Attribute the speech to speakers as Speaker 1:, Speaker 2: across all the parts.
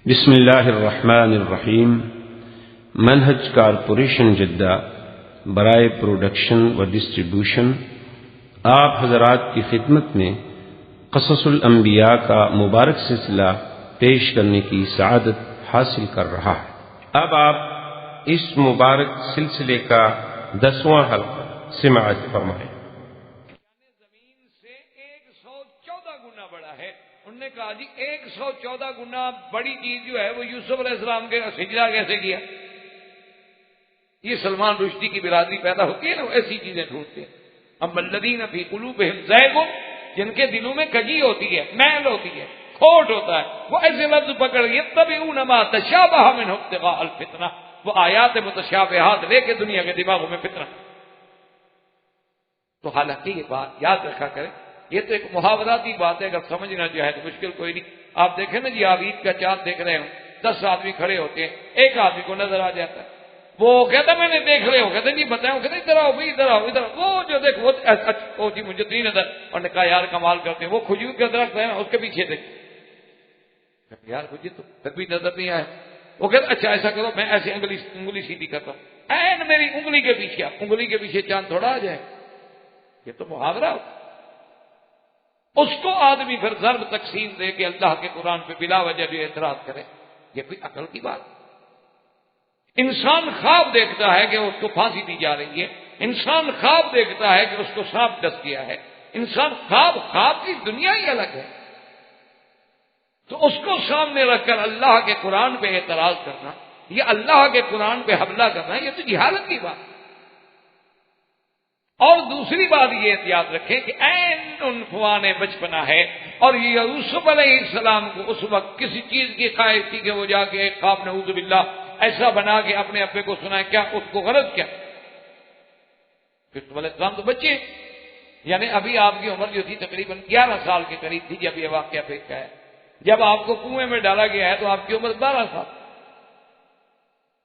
Speaker 1: بسم اللہ الرحمن الرحیم۔ منہج کارپوریشن جدہ برائے پروڈکشن و ڈسٹریبیوشن آپ حضرات کی خدمت میں قصص الانبیاء کا مبارک سلسلہ پیش کرنے کی سعادت حاصل کر رہا ہے۔ اب آپ اس مبارک سلسلے کا 10واں حلقہ سماعت فرمائیں۔
Speaker 2: زمین سے 114 گنا بڑا ہے۔ انہوں نے کہا جی 114 گنا بڑی چیز جو ہے وہ یوسف علیہ السلام کے سجدہ کیسے کیا؟ یہ سلمان رشدی کی برادری پیدا ہوتی ہے نا، وہ ایسی چیزیں ڈھونڈتے ہیں۔ اما الذین فی قلوبہم زیغ، جن کے دلوں میں کجی ہوتی ہے، میل ہوتی ہے، کھوٹ ہوتا ہے، وہ ایسے لفظ پکڑ یتبعون ما تشابہ منہ ابتغاء الفتنہ، وہ آیات متشابہات لے کے دنیا کے دماغوں میں فتنہ۔ تو حالانکہ یہ بات یاد رکھا کریں، یہ تو ایک محاوراتی بات ہے، اگر سمجھنا جو ہے تو مشکل کوئی نہیں۔ آپ دیکھیں نا جی، آپ عید کا چاند دیکھ رہے ہوں، 10 آدمی کھڑے ہوتے ہیں، ایک آدمی کو نظر آ جاتا ہے، وہ کہتا میں نے دیکھ رہے ہو، کہتے نہیں بتائیں، کہتے ادھر آؤ بھائی، ادھر آؤ، ادھر وہ جو دیکھ وہ جی مجھے نہیں نظر، اور نے کہا یار کمال کرتے ہیں، وہ کھجور کا درخت ہے نا اس کے پیچھے دیکھ، یار مجھے تو پھر بھی نظر نہیں آیا۔ وہ کہتا اچھا ایسا کرو، میں ایسے انگلی سیدھی کرتا ہوں، این میری انگلی کے پیچھے، انگلی کے پیچھے چاند تھوڑا آ جائے، یہ تو محاورہ ہوتا۔ اس کو آدمی پھر ضرب تقسیم دے کے اللہ کے قرآن پہ بلا وجہ جو اعتراض کرے، یہ کوئی عقل کی بات؟ انسان خواب دیکھتا ہے کہ اس کو پھانسی دی جا رہی ہے، انسان خواب دیکھتا ہے کہ اس کو سانپ ڈس گیا ہے، انسان خواب کی دنیا ہی الگ ہے۔ تو اس کو سامنے رکھ کر اللہ کے قرآن پہ اعتراض کرنا، یہ اللہ کے قرآن پہ حملہ کرنا، یہ تو جہالت کی بات۔ اور دوسری بات یہ احتیاط رکھیں کہ عین عنفوان بچپنا ہے، اور یہ یوسف علیہ السلام کو اس وقت کسی چیز کی خواہش تھی کہ وہ جا کے ایک خواب نعوذ باللہ ایسا بنا کے اپنے ابے کو سنائے، کیا اس کو غرض کیا؟ یوسف علیہ السلام تو بچے، یعنی ابھی آپ کی عمر جو تھی تقریباً 11 سال کے قریب تھی جب یہ واقعہ پیش آیا۔ جب آپ کو کنویں میں ڈالا گیا ہے تو آپ کی عمر 12 سال،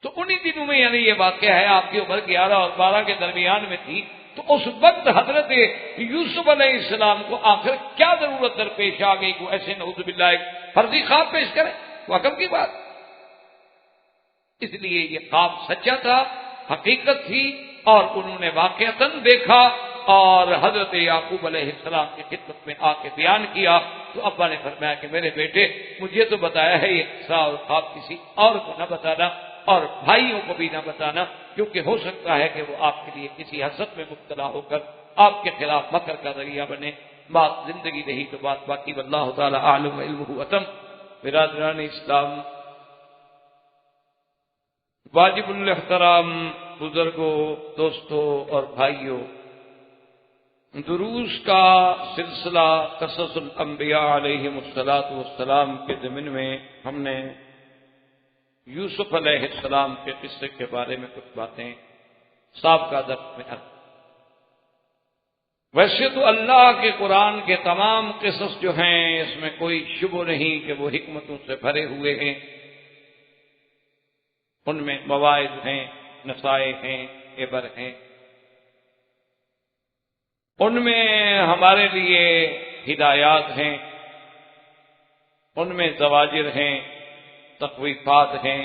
Speaker 2: تو انہی دنوں میں یعنی یہ واقعہ ہے، آپ کی عمر 11 اور 12 کے درمیان میں تھی۔ تو اس وقت حضرت یوسف علیہ السلام کو آخر کیا ضرورت درپیش آ گئی کو ایسے نعوذ باللہ ایک فرضی خواب پیش کرے؟ وہ عقل کی بات۔ اس لیے یہ خواب سچا تھا، حقیقت تھی، اور انہوں نے واقعتاً دیکھا اور حضرت یعقوب علیہ السلام کی خدمت میں آ کے بیان کیا۔ تو ابا نے فرمایا کہ میرے بیٹے، مجھے تو بتایا ہے یہ قصہ اور خواب کسی اور کو نہ بتانا، اور بھائیوں کو بھی نہ بتانا، کیونکہ ہو سکتا ہے کہ وہ آپ کے لیے کسی حسد میں مبتلا ہو کر آپ کے خلاف مکر کا ذریعہ بنے۔ بات زندگی رہی تو بات باقی، واللہ تعالی عالم علمہ اتم۔ برادران اسلام، واجب الاحترام بزرگوں، دوستوں اور بھائیوں، دروس کا سلسلہ قصص الانبیاء علیہم الصلاۃ کے ضمن میں ہم نے یوسف علیہ السلام کے قصے کے بارے میں کچھ باتیں سابقہ درس میں عرض۔ ویسے تو اللہ کے قرآن کے تمام قصص جو ہیں اس میں کوئی شبہ نہیں کہ وہ حکمتوں سے بھرے ہوئے ہیں، ان میں مواعظ ہیں، نصائح ہیں، عبر ہیں، ان میں ہمارے لیے ہدایات ہیں، ان میں زواجر ہیں، تخویفات ہیں،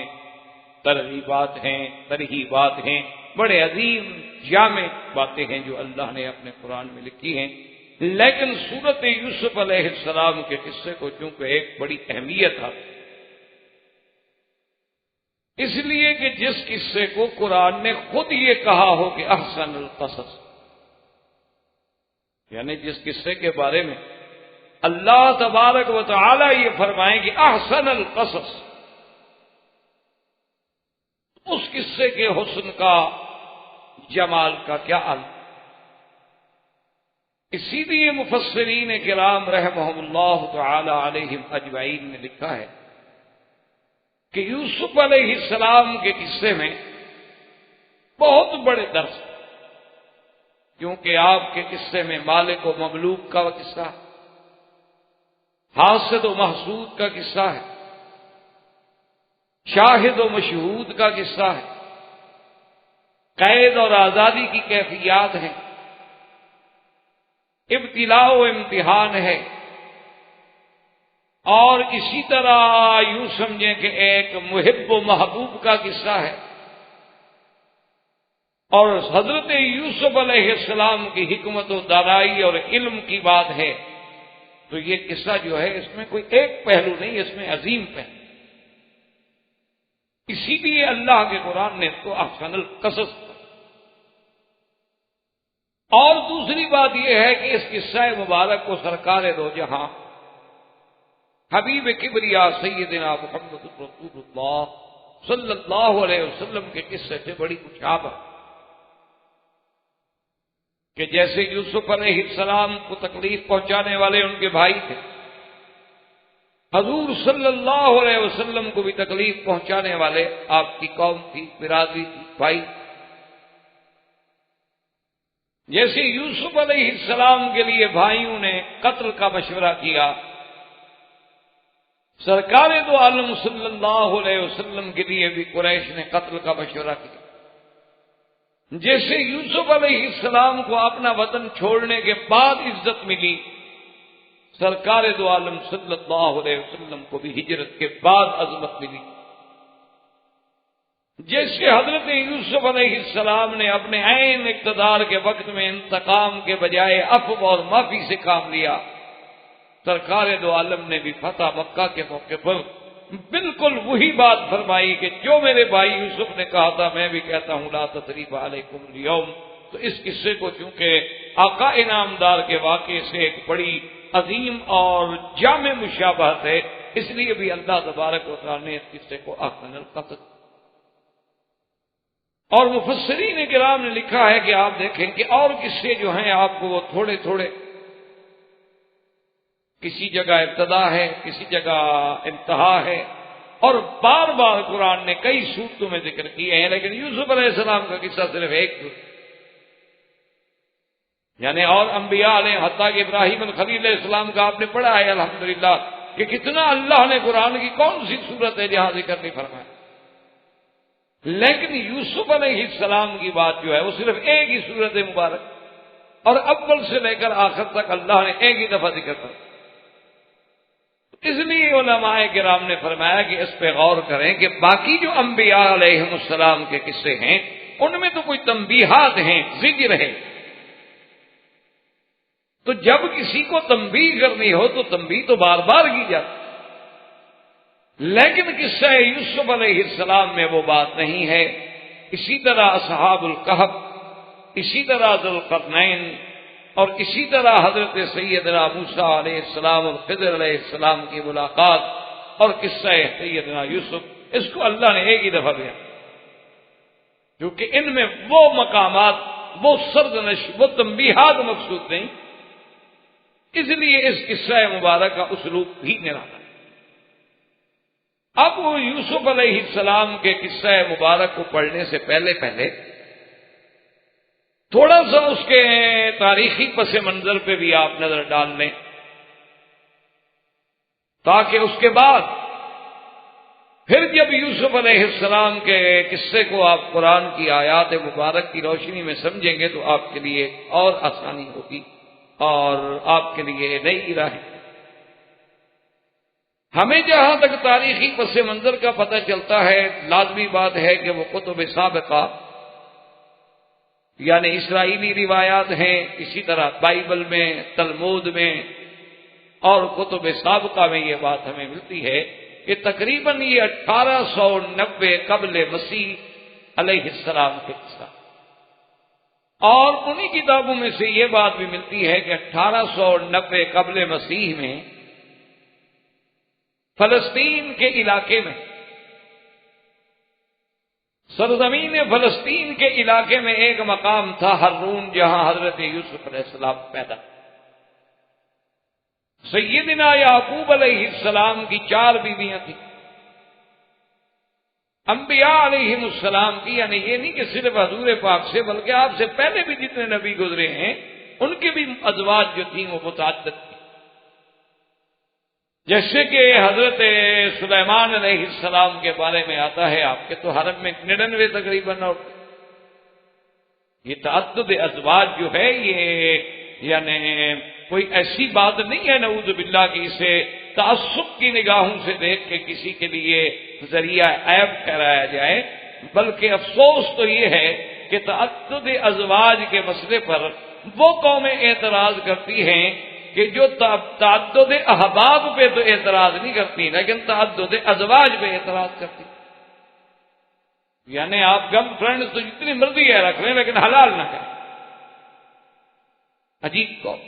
Speaker 2: ترغیبات ہیں، ترہیبات ہیں، بڑے عظیم جامع باتیں ہیں جو اللہ نے اپنے قرآن میں لکھی ہیں۔ لیکن سورت یوسف علیہ السلام کے قصے کو چونکہ ایک بڑی اہمیت ہے، اس لیے کہ جس قصے کو قرآن نے خود یہ کہا ہو کہ احسن القصص، یعنی جس قصے کے بارے میں اللہ تبارک و تعالی یہ فرمائیں کہ احسن القصص، اس قصے کے حسن کا، جمال کا کیا عالم۔ اسی لیے مفسرین کرام رحمہم اللہ تعالی علیہم اجمعین نے لکھا ہے کہ یوسف علیہ السلام کے قصے میں بہت بڑے درس، کیونکہ آپ کے قصے میں مالک و مملوک کا قصہ، حاسد و محسود کا قصہ ہے، شاہد و مشہود کا قصہ ہے، قید اور آزادی کی کیفیات ہیں، ابتلاء و امتحان ہے، اور اسی طرح یوں سمجھیں کہ ایک محب و محبوب کا قصہ ہے، اور حضرت یوسف علیہ السلام کی حکمت و دانائی اور علم کی بات ہے، تو یہ قصہ جو ہے اس میں کوئی ایک پہلو نہیں، اس میں عظیم پہلو، اسی لیے اللہ کے قرآن نے اس کو احسن القصص کہا۔ اور دوسری بات یہ ہے کہ اس قصہ مبارک کو سرکار دو جہاں حبیب کبریا سیدنا محمد رسول اللہ صلی اللہ علیہ وسلم کے قصے سے بڑی مشابہت، کہ جیسے یوسف علیہ السلام کو تکلیف پہنچانے والے ان کے بھائی تھے، حضور صلی اللہ علیہ وسلم کو بھی تکلیف پہنچانے والے آپ کی قوم تھی، برادری تھی، بھائی۔ جیسے یوسف علیہ السلام کے لیے بھائیوں نے قتل کا مشورہ کیا، سرکار دو عالم صلی اللہ علیہ وسلم کے لیے بھی قریش نے قتل کا مشورہ کیا۔ جیسے یوسف علیہ السلام کو اپنا وطن چھوڑنے کے بعد عزت ملی، سرکار دو عالم صلی اللہ علیہ وسلم کو بھی ہجرت کے بعد عظمت ملی۔ جیسے حضرت یوسف علیہ السلام نے اپنے عین اقتدار کے وقت میں انتقام کے بجائے عفو اور معافی سے کام لیا، سرکار دو عالم نے بھی فتح مکہ کے موقع پر بالکل وہی بات فرمائی کہ جو میرے بھائی یوسف نے کہا تھا میں بھی کہتا ہوں، لا تثریب علیکم اليوم۔ تو اس قصے کو چونکہ آقا انعامدار کے واقعے سے ایک بڑی عظیم اور جامع مشابہت ہے، اس لیے بھی اللہ تبارک و تعالی نے اس قصے کو احسن القصص۔ اور مفسرین کرام نے لکھا ہے کہ آپ دیکھیں کہ اور قصے جو ہیں آپ کو وہ تھوڑے تھوڑے، کسی جگہ ابتدا ہے، کسی جگہ انتہا ہے، اور بار بار قرآن نے کئی صورتوں میں ذکر کیے ہیں، لیکن یوسف علیہ السلام کا قصہ صرف ایک، یعنی اور انبیاء علیہ حتیٰ کہ ابراہیم الخلیل علیہ السلام کا آپ نے پڑھا ہے الحمدللہ کہ کتنا اللہ نے قرآن کی کون سی صورت ہے جہاں ذکر نہیں فرمایا، لیکن یوسف علیہ السلام کی بات جو ہے وہ صرف ایک ہی صورت مبارک، اور اول سے لے کر آخر تک اللہ نے ایک ہی دفعہ ذکر کر۔ اس لیے علماء کرام نے فرمایا کہ اس پہ غور کریں کہ باقی جو انبیاء علیہم السلام کے قصے ہیں ان میں تو کوئی تنبیہات ہیں، ذکر ہے، تو جب کسی کو تنبیہ کرنی ہو تو تنبیہ تو بار بار کی جاتی، لیکن قصہ یوسف علیہ السلام میں وہ بات نہیں ہے۔ اسی طرح اصحاب الکہف، اسی طرح ذوالقرنین، اور اسی طرح حضرت سیدنا موسیٰ علیہ السلام اور خضر علیہ السلام کی ملاقات، اور قصہ سیدنا یوسف، اس کو اللہ نے ایک ہی دفعہ دیا، کیونکہ ان میں وہ مقامات، وہ سرزنش، وہ تنبیہات مقصود نہیں، اس لیے اس قصہ مبارک کا اسلوب بھی نرالا ہے۔ اب وہ یوسف علیہ السلام کے قصہ مبارک کو پڑھنے سے پہلے تھوڑا سا اس کے تاریخی پس منظر پہ بھی آپ نظر ڈال لیں، تاکہ اس کے بعد پھر جب یوسف علیہ السلام کے قصے کو آپ قرآن کی آیات مبارک کی روشنی میں سمجھیں گے تو آپ کے لیے اور آسانی ہوگی اور آپ کے لیے نئی راہیں۔ ہمیں جہاں تک تاریخی پس منظر کا پتہ چلتا ہے، لازمی بات ہے کہ وہ کتب سابقہ یعنی اسرائیلی روایات ہیں، اسی طرح بائبل میں، تلمود میں اور کتب سابقہ میں یہ بات ہمیں ملتی ہے کہ تقریباً یہ 1890 قبل مسیح علیہ السلام کے قصہ، اور انہی کتابوں میں سے یہ بات بھی ملتی ہے کہ 1890 قبل مسیح میں فلسطین کے علاقے میں، سرزمین فلسطین کے علاقے میں ایک مقام تھا ہرون، جہاں حضرت یوسف علیہ السلام پیدا۔ سیدنا یعقوب علیہ السلام کی 4 بیویاں تھیں، انبیاء علیہم السلام کی، یعنی یہ نہیں کہ صرف حضور پاک سے بلکہ آپ سے پہلے بھی جتنے نبی گزرے ہیں ان کے بھی ازواج جو تھیں وہ متعدد تھیں، جیسے کہ حضرت سلیمان علیہ السلام کے بارے میں آتا ہے آپ کے تو حرم میں 99 تقریباً، اور یہ تعدد ازواج جو ہے یہ یعنی کوئی ایسی بات نہیں ہے نعوذ باللہ کہ اسے تعصب کی نگاہوں سے دیکھ کے کسی کے لیے ذریعہ عیب ٹھہرایا جائے، بلکہ افسوس تو یہ ہے کہ تعدد ازواج کے مسئلے پر وہ قومیں اعتراض کرتی ہیں کہ جو تعدد احباب پہ تو اعتراض نہیں کرتی، لیکن تعدد ازواج پہ اعتراض کرتی. یعنی آپ گرل فرینڈ تو جتنی مرضی ہے رکھ لیں لیکن حلال نہ کریں. عجیب قوم.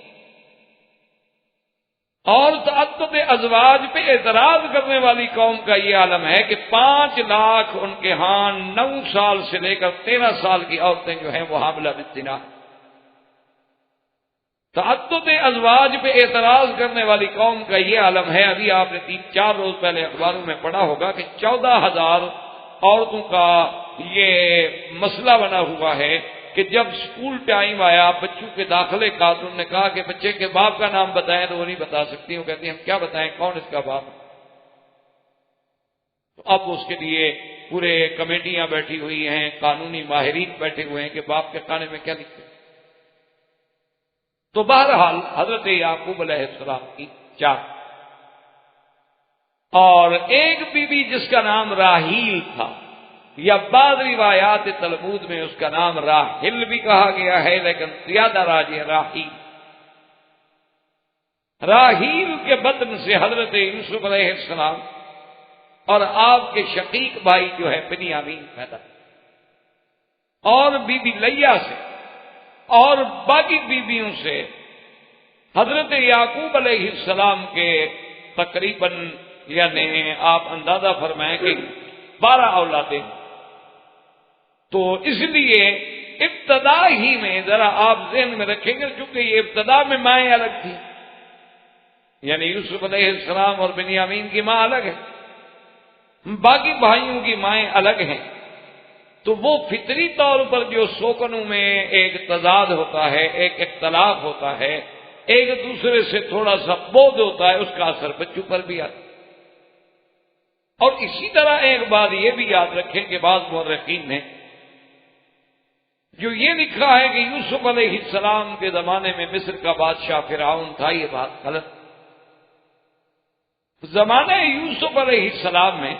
Speaker 2: اور تعدد ازواج پہ اعتراض کرنے والی قوم کا یہ عالم ہے کہ 5 لاکھ ان کے ہاں 9 سال سے لے کر 13 سال کی عورتیں جو ہیں وہ حاملہ بالزنا. تعدد ازواج پہ اعتراض کرنے والی قوم کا یہ عالم ہے. ابھی آپ نے 3-4 روز پہلے اخباروں میں پڑھا ہوگا کہ 14,000 عورتوں کا یہ مسئلہ بنا ہوا ہے کہ جب اسکول ٹائم آیا بچوں کے داخلے کا تو انہوں نے کہا کہ بچے کے باپ کا نام بتائیں تو وہ نہیں بتا سکتی. وہ کہتی ہیں ہم کیا بتائیں، کون اس کا باپ. تو اب اس کے لیے پورے کمیٹیاں بیٹھی ہوئی ہیں، قانونی ماہرین بیٹھے ہوئے ہیں کہ باپ کے کھانے میں کیا لکھتے. تو بہرحال حضرت یعقوب علیہ السلام کی 4 اور ایک بی بی جس کا نام راحیل تھا، یا بعض روایات تلمود میں اس کا نام راحل بھی کہا گیا ہے، لیکن زیادہ راجح راحیل. راحیل کے بطن سے حضرت یوسف علیہ السلام اور آپ کے شقیق بھائی جو ہے بنیامین پیدا، اور بی بی لیا سے اور باقی بیویوں سے حضرت یعقوب علیہ السلام کے تقریباً یعنی آپ اندازہ فرمائیں کہ 12 اولادیں. تو اس لیے ابتدا ہی میں ذرا آپ ذہن میں رکھیں گے، چونکہ یہ ابتدا میں مائیں الگ تھیں، یعنی یوسف علیہ السلام اور بنیامین کی ماں الگ ہے، باقی بھائیوں کی مائیں الگ ہیں. تو وہ فطری طور پر جو سوکنوں میں ایک تضاد ہوتا ہے، ایک اختلاف ہوتا ہے، ایک دوسرے سے تھوڑا سا بودھ ہوتا ہے، اس کا اثر بچوں پر بھی آتا ہے. اور اسی طرح ایک بات یہ بھی یاد رکھیں کہ بعض مورخین نے جو یہ لکھا ہے کہ یوسف علیہ السلام کے زمانے میں مصر کا بادشاہ فرعون تھا، یہ بات غلط. زمانہ یوسف علیہ السلام میں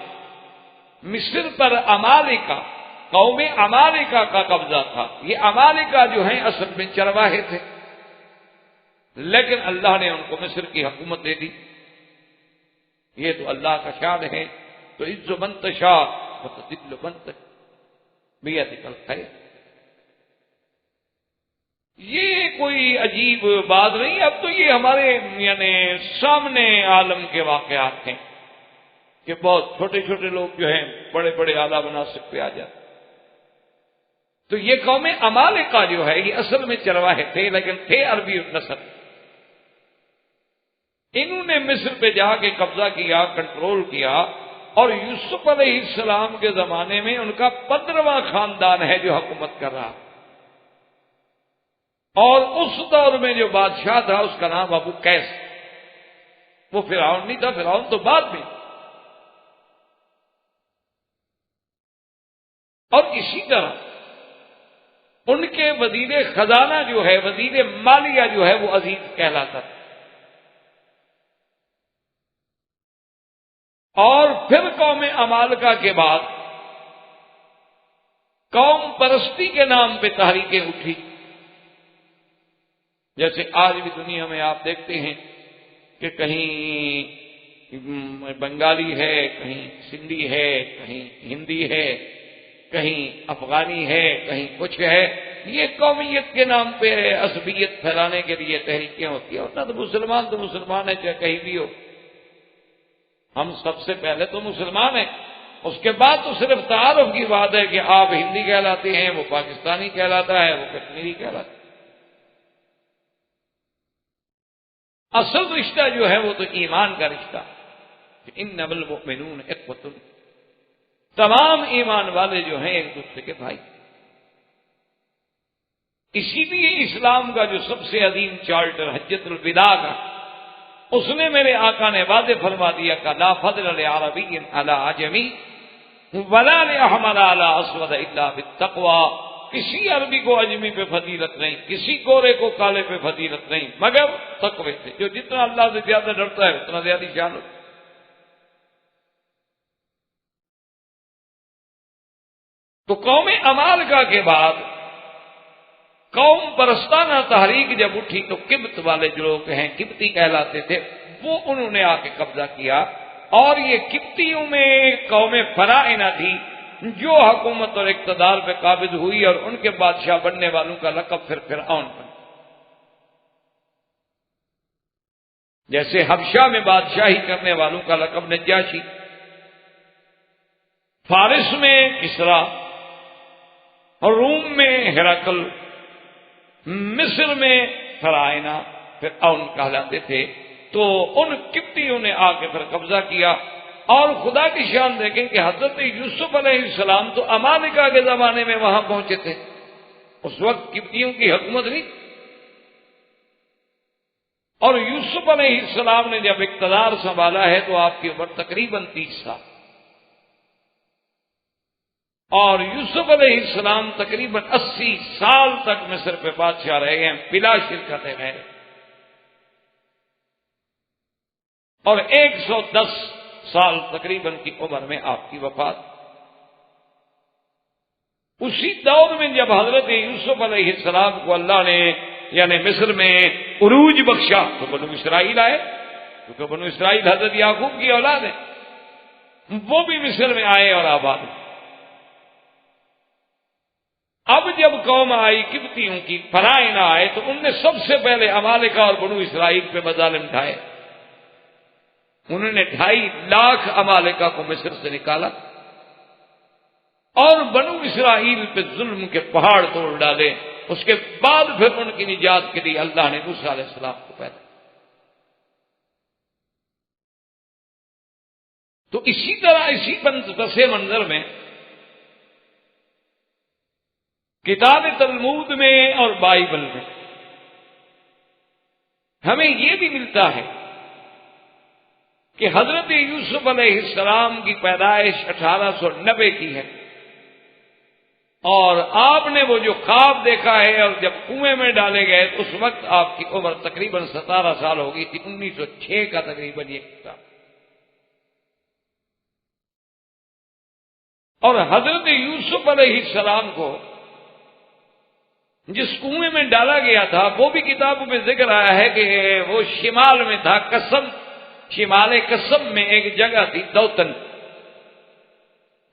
Speaker 2: مصر پر عمالقہ، قوم عمالقہ کا قبضہ تھا. یہ عمالقہ جو ہیں اصل میں چرواہے تھے، لیکن اللہ نے ان کو مصر کی حکومت دے دی. یہ تو اللہ کا شان ہے. تو عز من تشاء وتذل من تشاء بیدک الخیر. یہ کوئی عجیب بات نہیں. اب تو یہ ہمارے یعنی سامنے عالم کے واقعات ہیں کہ بہت چھوٹے چھوٹے لوگ جو ہیں بڑے بڑے اعلیٰ مناصب پہ آ جاتے. تو یہ قوم عمالقہ جو ہے یہ اصل میں چرواہے تھے، لیکن تھے عربی نسل. انہوں نے مصر پہ جا کے قبضہ کیا، کنٹرول کیا، اور یوسف علیہ السلام کے زمانے میں ان کا 15واں خاندان ہے جو حکومت کر رہا. اور اس دور میں جو بادشاہ تھا اس کا نام ابو قیس. وہ فرعون نہیں تھا، فرعون تو بعد میں. اور اسی طرح ان کے وزیر خزانہ جو ہے، وزیر مالیہ جو ہے، وہ عزیز کہلاتا تھا. اور پھر قوم عمالقہ کے بعد قوم پرستی کے نام پہ تحریکیں اٹھی. جیسے آج بھی دنیا میں آپ دیکھتے ہیں کہ کہیں بنگالی ہے، کہیں سندھی ہے، کہیں ہندی ہے، کہیں افغانی ہے، کہیں کچھ ہے. یہ قومیت کے نام پہ عصبیت پھیلانے کے لیے تحریکیں ہوتی ہیں. اور نہ تو مسلمان ہے چاہے کہیں بھی ہو. ہم سب سے پہلے تو مسلمان ہیں، اس کے بعد تو صرف تعارف کی بات ہے کہ آپ ہندی کہلاتے ہیں، وہ پاکستانی کہلاتا ہے، وہ کشمیری کہلاتا ہے. اصل رشتہ جو ہے وہ تو ایمان کا رشتہ. انما المؤمنون اخوۃ، تمام ایمان والے جو ہیں ایک دوسرے کے بھائی. اسی لیے اسلام کا جو سب سے عظیم چارٹر حجۃ الوداع کا، اس نے میرے آقا نے واضح فرما دیا کہ لا فضل لعربی علی عجمی ولا لاحمر علی اسود الا بالتقوی، کسی عربی کو اجمی پہ فضیلت نہیں، کسی گورے کو کالے پہ فضیلت نہیں، مگر تقوی سے۔ جو جتنا اللہ سے زیادہ ڈرتا ہے اتنا زیادہ شان ہوتا ہے۔ تو قوم عمالقہ کے بعد قوم پرستانہ تحریک جب اٹھی تو قبط والے جو لوگ ہیں، قبطی کہلاتے تھے، وہ انہوں نے آ کے قبضہ کیا، اور یہ قبطیوں میں قوم فرائنہ تھی جو حکومت اور اقتدار پہ قابض ہوئی، اور ان کے بادشاہ بننے والوں کا لقب پھر فرعون بنا۔ جیسے حبشہ میں بادشاہی کرنے والوں کا لقب نجاشی، فارس میں کسرا، اور روم میں ہرقل، مصر میں فرعونہ فرعون کہلاتے تھے۔ تو ان قبطیوں نے آ کے پھر قبضہ کیا، اور خدا کی شان دیکھیں کہ حضرت یوسف علیہ السلام تو عمالقہ کے زمانے میں وہاں پہنچے تھے، اس وقت قبطیوں کی حکومت نہیں، اور یوسف علیہ السلام نے جب اقتدار سنبھالا ہے تو آپ کی عمر تقریباً 30 سال، اور یوسف علیہ السلام تقریباً 80 سال تک مصر پہ بادشاہ رہے ہیں بلا شرکت غیر، اور 110 سال تقریباً کی عمر میں آپ کی وفات۔ اسی دور میں جب حضرت یوسف علیہ السلام کو اللہ نے یعنی مصر میں عروج بخشا تو بنو اسرائیل آئے، کیونکہ بنو اسرائیل حضرت یعقوب کی اولاد ہے، وہ بھی مصر میں آئے اور آباد ہوئے۔ اب جب قوم آئی قبطیوں کی، فرائنہ آئے، تو ان نے سب سے پہلے عمالقہ اور بنو اسرائیل پہ مظالم ڈھائے۔ انہوں نے 2.5 لاکھ عمالقہ کو مصر سے نکالا، اور بنو اسرائیل پہ ظلم کے پہاڑ توڑ ڈالے۔ اس کے بعد پھر ان کی نجات کے لیے اللہ نے موسیٰ علیہ السلام کو پیدا کیا۔ تو اسی طرح اسی پس منظر میں کتاب تلمود میں اور بائبل میں ہمیں یہ بھی ملتا ہے کہ حضرت یوسف علیہ السلام کی پیدائش 1890 کی ہے، اور آپ نے وہ جو خواب دیکھا ہے اور جب کنویں میں ڈالے گئے تو اس وقت آپ کی عمر تقریباً 17 سال ہو گئی تھی، 1906 کا تقریباً یہ کتاب۔ اور حضرت یوسف علیہ السلام کو جس کنویں میں ڈالا گیا تھا وہ بھی کتابوں میں ذکر آیا ہے کہ وہ شمال میں تھا، قسم، شمال قسم میں ایک جگہ تھی دوتن،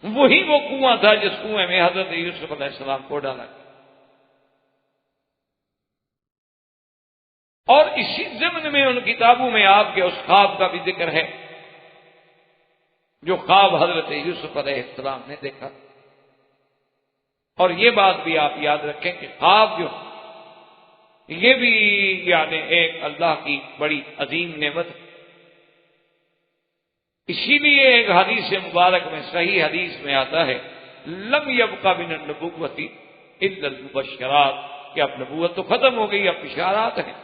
Speaker 2: وہی وہ کنواں تھا جس کنویں میں حضرت یوسف علیہ السلام کو ڈالا گیا۔ اور اسی ضمن میں ان کتابوں میں آپ کے اس خواب کا بھی ذکر ہے جو خواب حضرت یوسف علیہ السلام نے دیکھا۔ اور یہ بات بھی آپ یاد رکھیں کہ خواب جو یہ بھی یعنی ایک اللہ کی بڑی عظیم نعمت ہے۔ اسی لیے ایک حدیث مبارک میں، صحیح حدیث میں آتا ہے، لم یبق من النبوۃ الا المبشرات، کہ اب نبوت تو ختم ہو گئی، اب بشارات ہیں۔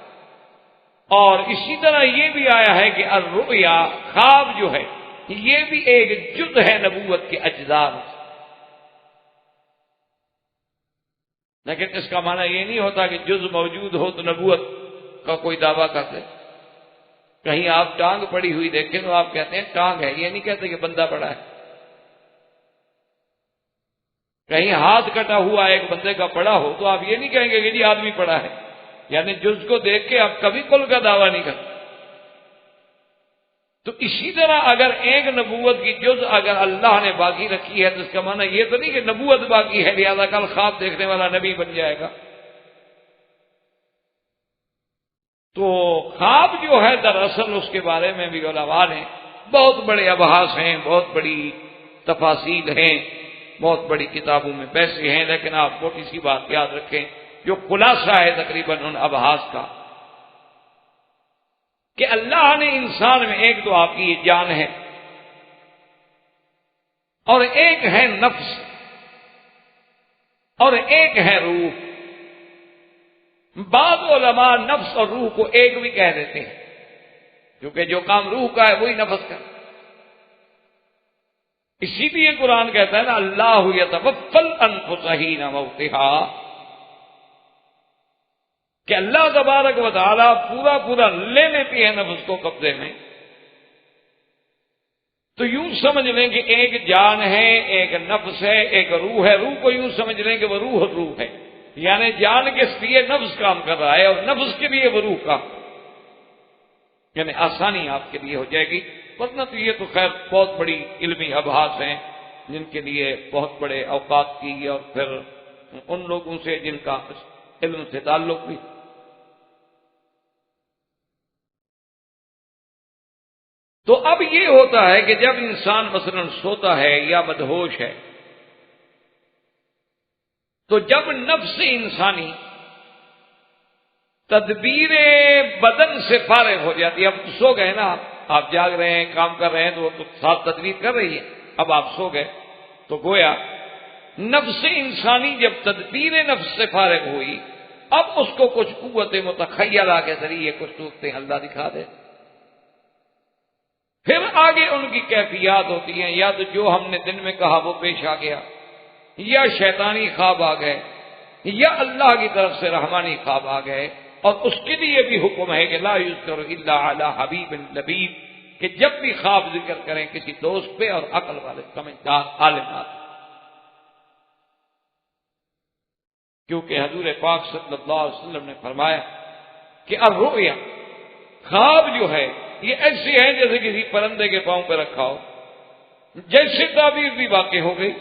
Speaker 2: اور اسی طرح یہ بھی آیا ہے کہ الرؤیا، خواب جو ہے یہ بھی ایک جز ہے نبوت کے اجزاء میں، لیکن اس کا معنی یہ نہیں ہوتا کہ جز موجود ہو تو نبوت کا کوئی دعویٰ کرتے۔ کہیں آپ ٹانگ پڑی ہوئی دیکھیں تو آپ کہتے ہیں ٹانگ ہے، یہ نہیں کہتے کہ بندہ پڑا ہے۔ کہیں ہاتھ کٹا ہوا ایک بندے کا پڑا ہو تو آپ یہ نہیں کہیں گے کہ جی آدمی پڑا ہے، یعنی جز کو دیکھ کے آپ کبھی کل کا دعویٰ نہیں کرتے۔ تو اسی طرح اگر ایک نبوت کی جز اگر اللہ نے باقی رکھی ہے تو اس کا معنی یہ تو نہیں کہ نبوت باقی ہے لہذا کل خواب دیکھنے والا نبی بن جائے گا۔ تو خواب جو ہے دراصل اس کے بارے میں بھی علماء نے بہت بڑے ابحاث ہیں، بہت بڑی تفاصیل ہیں، بہت بڑی کتابوں میں بحثیں ہیں، لیکن آپ موٹی سی بات یاد رکھیں جو خلاصہ ہے تقریباً ان ابحاث کا، کہ اللہ نے انسان میں ایک تو آپ کی یہ جان ہے اور ایک ہے نفس اور ایک ہے روح۔ بعض علماء نفس اور روح کو ایک بھی کہہ دیتے ہیں، کیونکہ جو کام روح کا ہے وہی نفس کا۔ اسی لیے قرآن کہتا ہے نا اللہ یتوفی الانفس حین موتها، کہ اللہ تبارک و تعالی پورا لے لیتی ہے نفس کو قبضے میں. تو یوں سمجھ لیں کہ ایک جان ہے، ایک نفس ہے، ایک روح ہے. روح کو یوں سمجھ لیں کہ وہ روح ہے، یعنی جان کے لیے نفس کام کر رہا ہے اور نفس کے لیے وہ روح کام، یعنی آسانی آپ کے لیے ہو جائے گی. ورنہ تو یہ تو خیر بہت بڑی علمی ابحاث ہیں جن کے لیے بہت بڑے اوقات کی، اور پھر ان لوگوں سے جن کا علم سے تعلق بھی. تو اب یہ ہوتا ہے کہ جب انسان مثلا سوتا ہے یا مدہوش ہے، تو جب نفس انسانی تدبیر بدن سے فارغ ہو جاتی ہے. اب تو سو گئے نا، آپ جاگ رہے ہیں، کام کر رہے ہیں، تو وہ تو ساتھ تدبیر کر رہی ہے. اب آپ سو گئے تو گویا نفس انسانی جب تدبیر نفس سے فارغ ہوئی، اب اس کو کچھ قوت متخیلہ کے ذریعے کچھ صورتیں اللہ دکھا دے. پھر آگے ان کی کیفیات ہوتی ہیں، یا تو جو ہم نے دن میں کہا وہ پیش آ گیا، یا شیطانی خواب آ گئے، یا اللہ کی طرف سے رحمانی خواب آ گئے. اور اس کے لیے بھی حکم ہے کہ لا یذکر الا علی حبیب لبیب، کہ جب بھی خواب ذکر کریں کسی دوست پہ اور عقل والے سمجھدار عالمات. کیونکہ حضور پاک صلی اللہ علیہ وسلم نے فرمایا کہ الرؤیا، خواب جو ہے یہ ایسے ہے جیسے کسی پرندے کے پاؤں پہ رکھا ہو، جیسے تعبیر بھی واقع ہو گئی.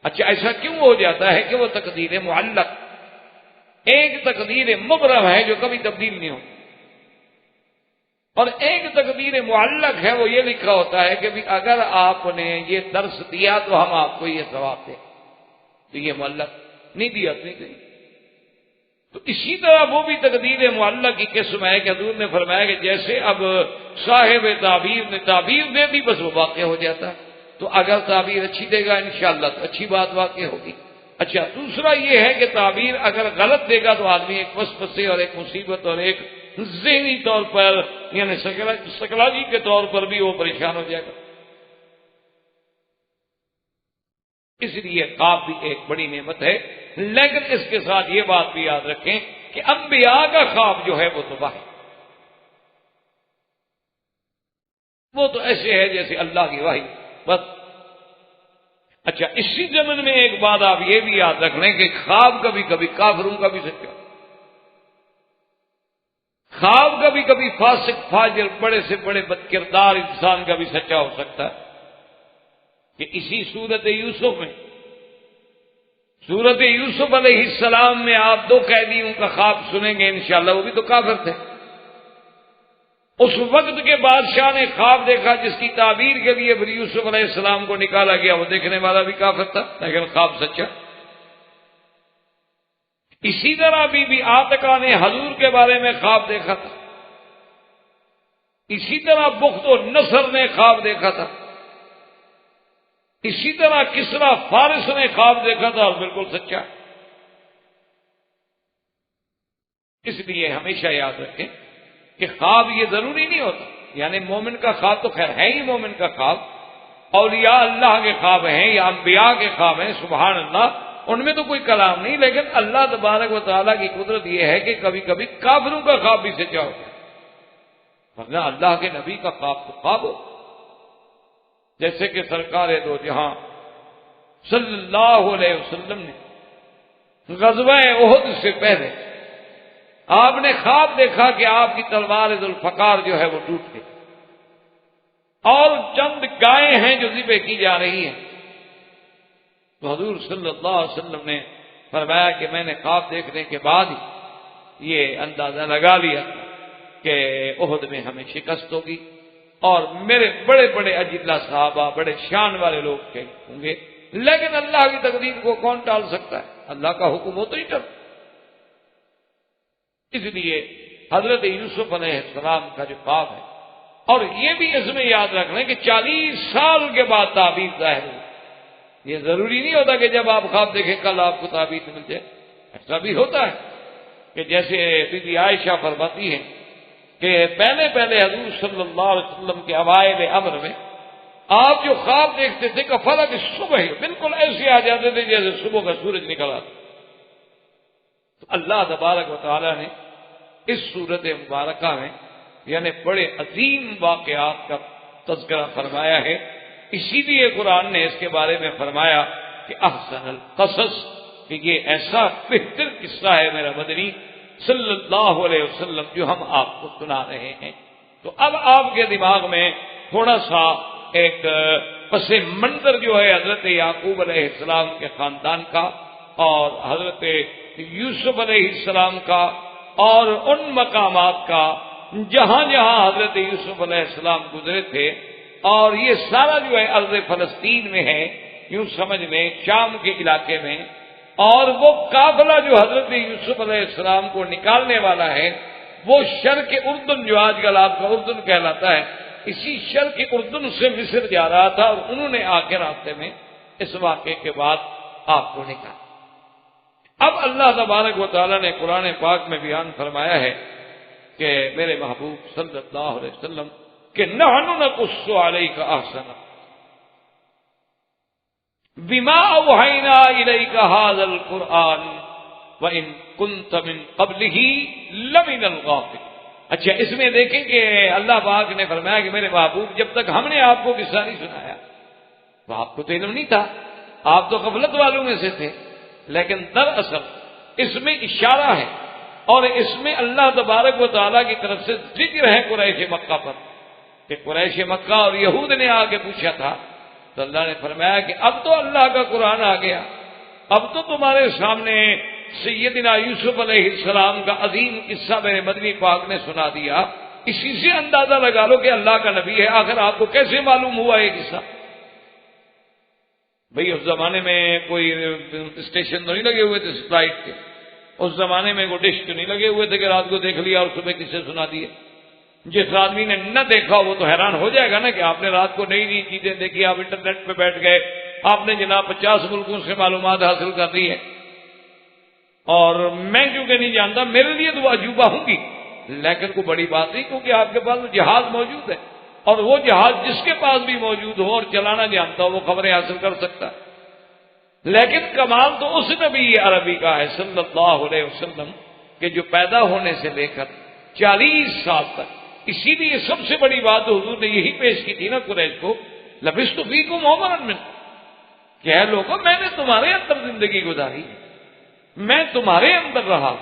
Speaker 2: اچھا ایسا کیوں ہو جاتا ہے کہ وہ تقدیر معلق، ایک تقدیر مبرم ہے جو کبھی تبدیل نہیں ہو، اور ایک تقدیر معلق ہے، وہ یہ لکھا ہوتا ہے کہ بھی اگر آپ نے یہ درس دیا تو ہم آپ کو یہ ثواب دیں. تو یہ معلق نہیں دیا تو نہیں دیں. تو اسی طرح وہ بھی تقدیر معلق کی قسم ہے کہ حضور نے فرمایا کہ جیسے اب صاحب تعبیر نے تعبیر دے دی بس وہ واقع ہو جاتا ہے. تو اگر تعبیر اچھی دے گا انشاءاللہ تو اچھی بات واقع ہوگی. اچھا دوسرا یہ ہے کہ تعبیر اگر غلط دے گا تو آدمی ایک وسوسے اور ایک مصیبت اور ایک ذہنی طور پر یعنی سائیکالوجی کے طور پر بھی وہ پریشان ہو جائے گا. اس لیے خواب بھی ایک بڑی نعمت ہے، لیکن اس کے ساتھ یہ بات بھی یاد رکھیں کہ انبیاء کا خواب جو ہے وہ تو واحد، وہ تو ایسے ہے جیسے اللہ کی وحی بس. اچھا اسی زمن میں ایک بات آپ یہ بھی یاد رکھ لیں کہ خواب کبھی کبھی کافروں کا بھی سچا، خواب کبھی کبھی فاسق فاجر بڑے سے بڑے بد کردار انسان کا بھی سچا ہو سکتا ہے. کہ اسی سورت یوسف میں، سورت یوسف علیہ السلام میں آپ دو قیدیوں کا خواب سنیں گے انشاءاللہ، وہ بھی تو کافر تھے. اس وقت کے بادشاہ نے خواب دیکھا جس کی تعبیر کے لیے پھر یوسف علیہ السلام کو نکالا گیا، وہ دیکھنے والا بھی کافر تھا لیکن خواب سچا. اسی طرح بی بی عاتقہ نے حضور کے بارے میں خواب دیکھا تھا. اسی طرح بخت و نصر نے خواب دیکھا تھا. اسی طرح کسرا فارس نے خواب دیکھا تھا اور بالکل سچا. اس لیے ہمیشہ یاد رکھیں کہ خواب یہ ضروری نہیں ہوتا، یعنی مومن کا خواب تو خیر ہے ہی مومن کا خواب، اولیاء اللہ کے خواب ہیں یا انبیاء کے خواب ہیں سبحان اللہ، ان میں تو کوئی کلام نہیں. لیکن اللہ تبارک و تعالیٰ کی قدرت یہ ہے کہ کبھی کبھی کافروں کا خواب بھی سچا ہوتا ہے، ورنہ اللہ کے نبی کا خواب تو خواب ہو. جیسے کہ سرکار دو جہاں صلی اللہ علیہ وسلم نے غزوہ احد سے پہلے آپ نے خواب دیکھا کہ آپ کی تلوار ذوالفقار جو ہے وہ ٹوٹ گئی اور چند گائیں ہیں جو ذبح کی جا رہی ہیں. تو حضور صلی اللہ علیہ وسلم نے فرمایا کہ میں نے خواب دیکھنے کے بعد ہی یہ اندازہ لگا لیا کہ احد میں ہمیں شکست ہوگی اور میرے بڑے بڑے اجلہ صحابہ بڑے شان والے لوگ ہوں گے. لیکن اللہ کی تقدیر کو کون ٹال سکتا ہے؟ اللہ کا حکم ہو تو ہی ٹل. اس لیے حضرت یوسف علیہ السلام کا جو خواب ہے، اور یہ بھی اس میں یاد رکھ لیں کہ 40 سال کے بعد تعبیر ظاہر ہوئی. یہ ضروری نہیں ہوتا کہ جب آپ خواب دیکھیں کل آپ کو تعبیر مل جائے. ایسا بھی ہوتا ہے کہ جیسے بی بی عائشہ فرماتی ہیں کہ پہلے حضور صلی اللہ علیہ وسلم کے اوائل امر میں آپ جو خواب دیکھتے تھے کہ فلک صبح بالکل ایسے آ جاتے تھے جیسے صبح کا سورج نکل آتا. تو اللہ تبارک و تعالیٰ نے اس صورت مبارکہ میں یعنی بڑے عظیم واقعات کا تذکرہ فرمایا ہے. اسی لیے قرآن نے اس کے بارے میں فرمایا کہ احسن القصص، کہ یہ ایسا بہتر قصہ ہے میرا مدنی صلی اللہ علیہ وسلم جو ہم آپ کو سنا رہے ہیں. تو اب آپ کے دماغ میں تھوڑا سا ایک پس منظر جو ہے حضرت یعقوب علیہ السلام کے خاندان کا اور حضرت یوسف علیہ السلام کا اور ان مقامات کا جہاں جہاں حضرت یوسف علیہ السلام گزرے تھے، اور یہ سارا جو ہے ارض فلسطین میں ہے، یوں سمجھ لیں شام کے علاقے میں، اور وہ قافلہ جو حضرت یوسف علیہ السلام کو نکالنے والا ہے وہ شرق اردن جو آج کل آپ کا اردن کہلاتا ہے، اسی شرق اردن سے مصر جا رہا تھا، اور انہوں نے آ کے راستے میں اس واقعے کے بعد آپ کو نکالا. اب اللہ تبارک و تعالیٰ نے قرآن پاک میں بیان فرمایا ہے کہ میرے محبوب صلی اللہ علیہ وسلم کہ نحن نقص علیک احسن بما اوحینا الیک ھذا القرآن وان کنت من قبلہ لمن الغافلین. اچھا، اس میں دیکھیں کہ اللہ پاک نے فرمایا کہ میرے محبوب جب تک ہم نے آپ کو قصہ نہیں سنایا تو آپ کو تو علم نہیں تھا، آپ تو غفلت والوں میں سے تھے. لیکن دراصل اس میں اشارہ ہے اور اس میں اللہ تبارک و تعالیٰ کی طرف سے ذکر ہے قریش مکہ پر، کہ قریش مکہ اور یہود نے آ کے پوچھا تھا تو اللہ نے فرمایا کہ اب تو اللہ کا قرآن آ گیا، اب تو تمہارے سامنے سیدنا یوسف علیہ السلام کا عظیم قصہ میرے مدنی پاک نے سنا دیا. اسی سے اندازہ لگا لو کہ اللہ کا نبی ہے. آخر آپ کو کیسے معلوم ہوا یہ قصہ؟ بھئی اس زمانے میں کوئی اسٹیشن تو نہیں لگے ہوئے تھے سیٹلائٹ کے، اس زمانے میں کوئی ڈش تو نہیں لگے ہوئے تھے کہ رات کو دیکھ لیا اور صبح کسے سنا دیے. جس آدمی نے نہ دیکھا وہ تو حیران ہو جائے گا نا کہ آپ نے رات کو نئی نئی چیزیں دیکھی، آپ انٹرنیٹ پہ بیٹھ گئے، آپ نے جناب 50 ملکوں سے معلومات حاصل کر لی ہے. اور میں کیونکہ نہیں جانتا، میرے لیے تو وہ عجوبہ ہوں گی، لیکن کوئی بڑی بات نہیں، کیونکہ آپ کے پاس جہاز موجود ہے، اور وہ جہاز جس کے پاس بھی موجود ہو اور چلانا جانتا ہو وہ خبریں حاصل کر سکتا ہے. لیکن کمال تو اس نبی عربی کا ہے صلی اللہ علیہ وسلم کہ جو پیدا ہونے سے لے کر 40 سال تک، اسی لیے سب سے بڑی بات حضور نے یہی پیش کی تھی نا قریش کو، لبثت فیکم عمرا من، کہ اے لوگوں میں نے تمہارے اندر زندگی گزاری، میں تمہارے اندر رہا،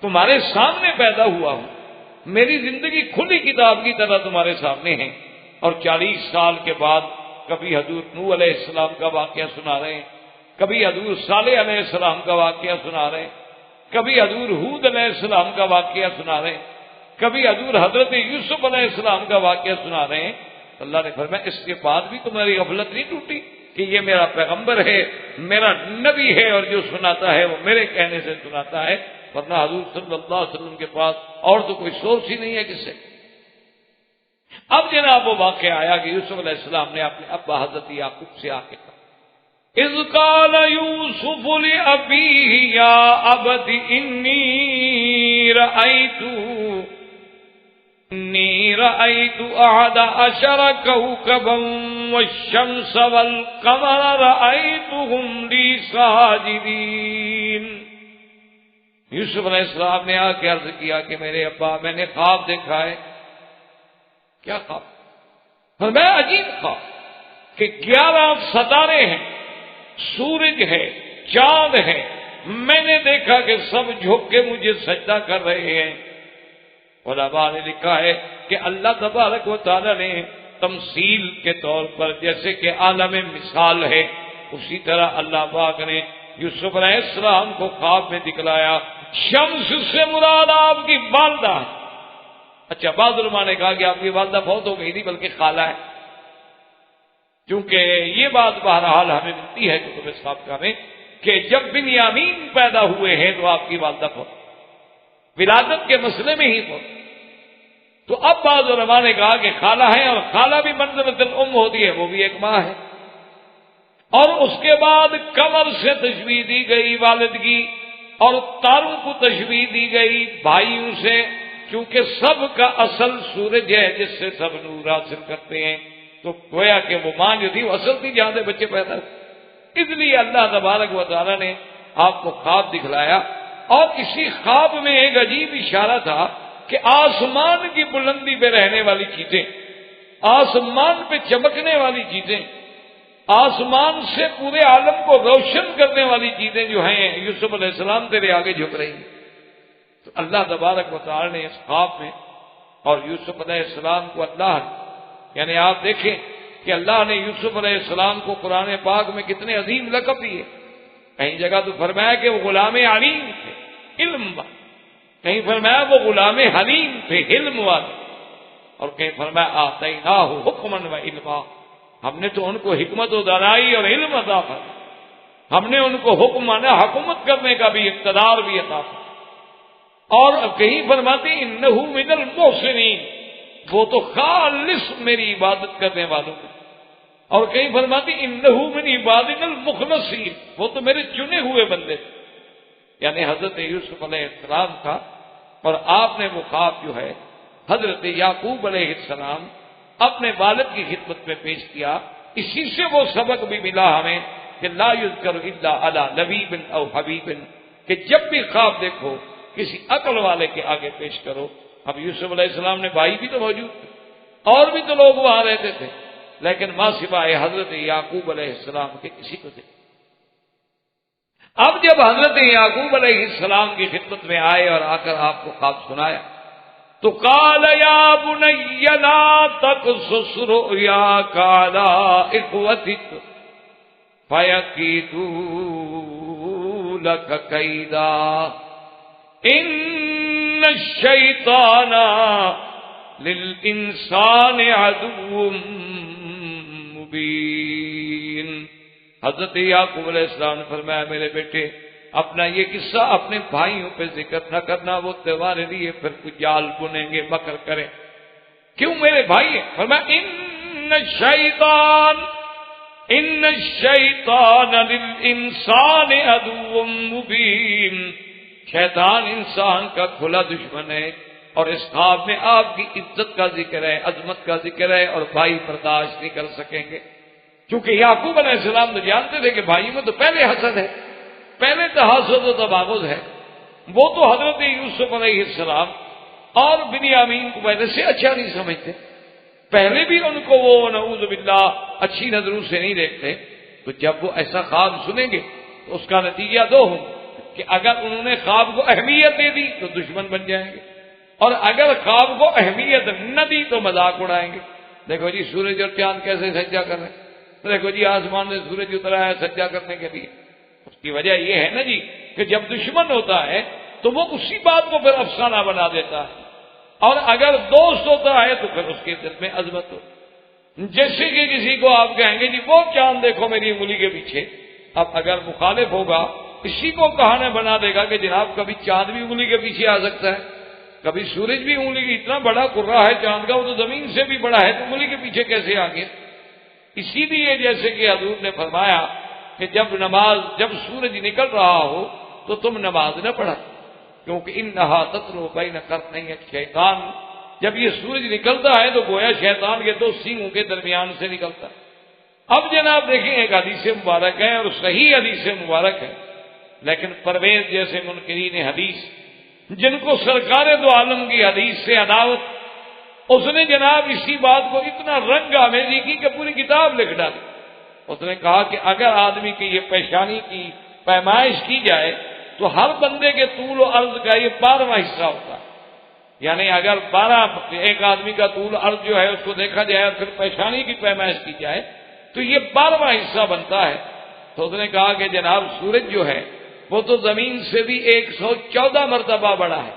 Speaker 2: تمہارے سامنے پیدا ہوا ہوں، میری زندگی کھلی کتاب کی طرح تمہارے سامنے ہے. اور 40 سال کے بعد کبھی حضور نوح علیہ السلام کا واقعہ سنا رہے ہیں، کبھی حضور صالح علیہ السلام کا واقعہ سنا رہے ہیں، کبھی حضور ہود علیہ السلام کا واقعہ سنا رہے ہیں، کبھی حضور حضرت یوسف علیہ السلام کا واقعہ سنا رہے ہیں. اللہ نے فرمایا اس کے بعد بھی تمہاری غفلت نہیں ٹوٹی کہ یہ میرا پیغمبر ہے، میرا نبی ہے، اور جو سناتا ہے وہ میرے کہنے سے سناتا ہے، ورنہ حضور صلی اللہ علیہ وسلم کے پاس اور تو کوئی سورس ہی نہیں ہے کس سے. اب جناب وہ واقعہ آیا کہ یوسف علیہ السلام نے اپنے ابا حضرت یعقوب سے آ کے کہا اذ قال یوسف لأبیہ یا ابت انی رأیت احد عشر کوکبا والشمس والقمر رأیتهم لی ساجدین. یوسف علیہ السلام نے آ کے عرض کیا کہ میرے ابا میں نے خواب دیکھا ہے. کیا خواب؟ فرمایا عجیب خواب کہ 11 ستارے ہیں، سورج ہے، چاند ہے، میں نے دیکھا کہ سب جھک کے مجھے سجدہ کر رہے ہیں. علماء نے لکھا ہے کہ اللہ تبارک و تعالی نے تمثیل کے طور پر جیسے کہ عالم مثال ہے، اسی طرح اللہ پاک نے یوسف علیہ السلام کو خواب میں دکھلایا. شمس سے مراد آپ کی والدہ ہے. اچھا، بعض علماء نے کہا کہ آپ کی والدہ فوت ہو گئی تھی بلکہ خالہ ہے، کیونکہ یہ بات بہرحال ہمیں ملتی ہے کتب سابقہ میں کہ جب بنیامین پیدا ہوئے ہیں تو آپ کی والدہ فوت، ولادت کے مسئلے میں ہی فوت. تو اب بعض علماء نے کہا کہ خالہ ہے، اور خالہ بھی منزلۃ الام ہوتی ہے، وہ بھی ایک ماں ہے. اور اس کے بعد قمر سے تشبیہ دی گئی والدگی، اور تاروں کو تشبیہ دی گئی بھائیوں سے، کیونکہ سب کا اصل سورج ہے جس سے سب نور حاصل کرتے ہیں. تو گویا کہ وہ ماں جو تھی وہ اصل تھی جہاں سے بچے پیدا ہوئے. اس لیے اللہ تبارک و تعالیٰ نے آپ کو خواب دکھلایا، اور اسی خواب میں ایک عجیب اشارہ تھا کہ آسمان کی بلندی پہ رہنے والی چیزیں، آسمان پہ چمکنے والی چیزیں، آسمان سے پورے عالم کو روشن کرنے والی چیزیں جو ہیں یوسف علیہ السلام تیرے آگے جھک رہی ہیں. تو اللہ تبارک و تعالیٰ نے اس خواب میں، اور یوسف علیہ السلام کو اللہ، یعنی آپ دیکھیں کہ اللہ نے یوسف علیہ السلام کو قرآن پاک میں کتنے عظیم لقب دیے. کہیں جگہ تو فرمایا کہ وہ غلام علیم تھے، علم والے، کہیں فرمایا وہ غلام حلیم تھے، علم والے، اور کہیں فرمایا آتیناہ حکما و علما، ہم نے تو ان کو حکمت و دانائی اور علم عطا فرمایا، ہم نے ان کو حکم مانا حکومت کرنے کا بھی اقتدار بھی عطا فرمایا. اور کہیں فرماتے انہ من المحسنین، وہ تو خالص میری عبادت کرنے والوں میں، اور کہیں فرماتی انہ من عبادنا المخلصین، وہ تو میرے چنے ہوئے بندے تھے. یعنی حضرت یوسف علیہ السلام کا، اور آپ نے وہ خواب جو ہے حضرت یعقوب علیہ السلام اپنے والد کی خدمت میں پیش کیا. اسی سے وہ سبق بھی ملا ہمیں کہ لا یذکر الا علی لبیب او حبیب، کہ جب بھی خواب دیکھو کسی عقل والے کے آگے پیش کرو. اب یوسف علیہ السلام نے بھائی بھی تو موجود تھے، اور بھی تو لوگ وہاں رہتے تھے، لیکن ماں سوائے حضرت یعقوب علیہ السلام کے کسی کو دیکھ. اب جب حضرت یعقوب علیہ السلام کی خدمت میں آئے اور آ کر آپ کو خواب سنایا تو قال یا بنی لا تقصص رؤیاک علی اخوتک فیکیدوا لک کیدا ان الشیطان للانسان عدو مبین. حضرت یعقوب علیہ السلام نے فرمایا میرے بیٹے اپنا یہ قصہ اپنے بھائیوں پہ ذکر نہ کرنا، وہ تمہارے لیے پھر کچھ جال بنیں گے، مکر کریں. کیوں میرے بھائی ہیں؟ فرمایا ان الشیطان للانسان عدو مبین، شیطان انسان کا کھلا دشمن ہے. اور اس خواب میں آپ کی عزت کا ذکر ہے، عظمت کا ذکر ہے، اور بھائی برداشت نہیں کر سکیں گے. کیونکہ یعقوب علیہ السلام تو جانتے تھے کہ بھائی میں تو پہلے حسد ہے، پہلے تحاسد و تباغض ہے. وہ تو حضرت یوسف علیہ السلام اور بنیامین کو پہلے سے اچھا نہیں سمجھتے، پہلے بھی ان کو وہ نعوذ باللہ اچھی نظروں سے نہیں دیکھتے. تو جب وہ ایسا خواب سنیں گے تو اس کا نتیجہ دو ہوں کہ اگر انہوں نے خواب کو اہمیت دے دی تو دشمن بن جائیں گے، اور اگر خواب کو اہمیت نہ دی تو مذاق اڑائیں گے. دیکھو جی سورج اور چاند کیسے سجدہ کر رہے ہیں، دیکھو جی آسمان سے سورج اترا ہے سجدہ کرنے کے لیے. اس کی وجہ یہ ہے نا جی کہ جب دشمن ہوتا ہے تو وہ اسی بات کو پھر افسانہ بنا دیتا ہے، اور اگر دوست ہوتا ہے تو پھر اس کے دل میں عظمت ہو. جیسے کہ کسی کو آپ کہیں گے جی وہ چاند دیکھو میری انگلی کے پیچھے، اب اگر مخالف ہوگا اسی کو کہانے بنا دے گا کہ جناب کبھی چاند بھی انگلی کے پیچھے آ سکتا ہے، کبھی سورج بھی انگلی کی، اتنا بڑا کرہ ہے چاند کا، وہ تو زمین سے بھی بڑا ہے، تو انگلی کے پیچھے کیسے آ گیا. اسی لیے جیسے کہ حضور نے فرمایا کہ جب سورج نکل رہا ہو تو تم نماز نہ پڑھا، کیونکہ انہا تطلع بین قرنی الشیطان، جب یہ سورج نکلتا ہے تو گویا شیطان کے دو سینگوں کے درمیان سے نکلتا ہے. اب جناب دیکھیں ایک حدیث مبارک ہے اور صحیح حدیث مبارک ہے، لیکن پرویز جیسے منکرین حدیث جن کو سرکار دو عالم کی حدیث سے عداوت، اس نے جناب اسی بات کو اتنا رنگ آمیزی کی کہ پوری کتاب لکھ ڈالی. اس نے کہا کہ اگر آدمی کی یہ پیشانی کی پیمائش کی جائے تو ہر بندے کے طول و عرض کا یہ 12واں حصہ ہوتا ہے. یعنی اگر 12 ایک آدمی کا طول عرض جو ہے اس کو دیکھا جائے اور پھر پیشانی کی پیمائش کی جائے تو یہ 12واں حصہ بنتا ہے. تو اس نے کہا کہ جناب سورج جو ہے وہ تو زمین سے بھی 114 مرتبہ بڑا ہے،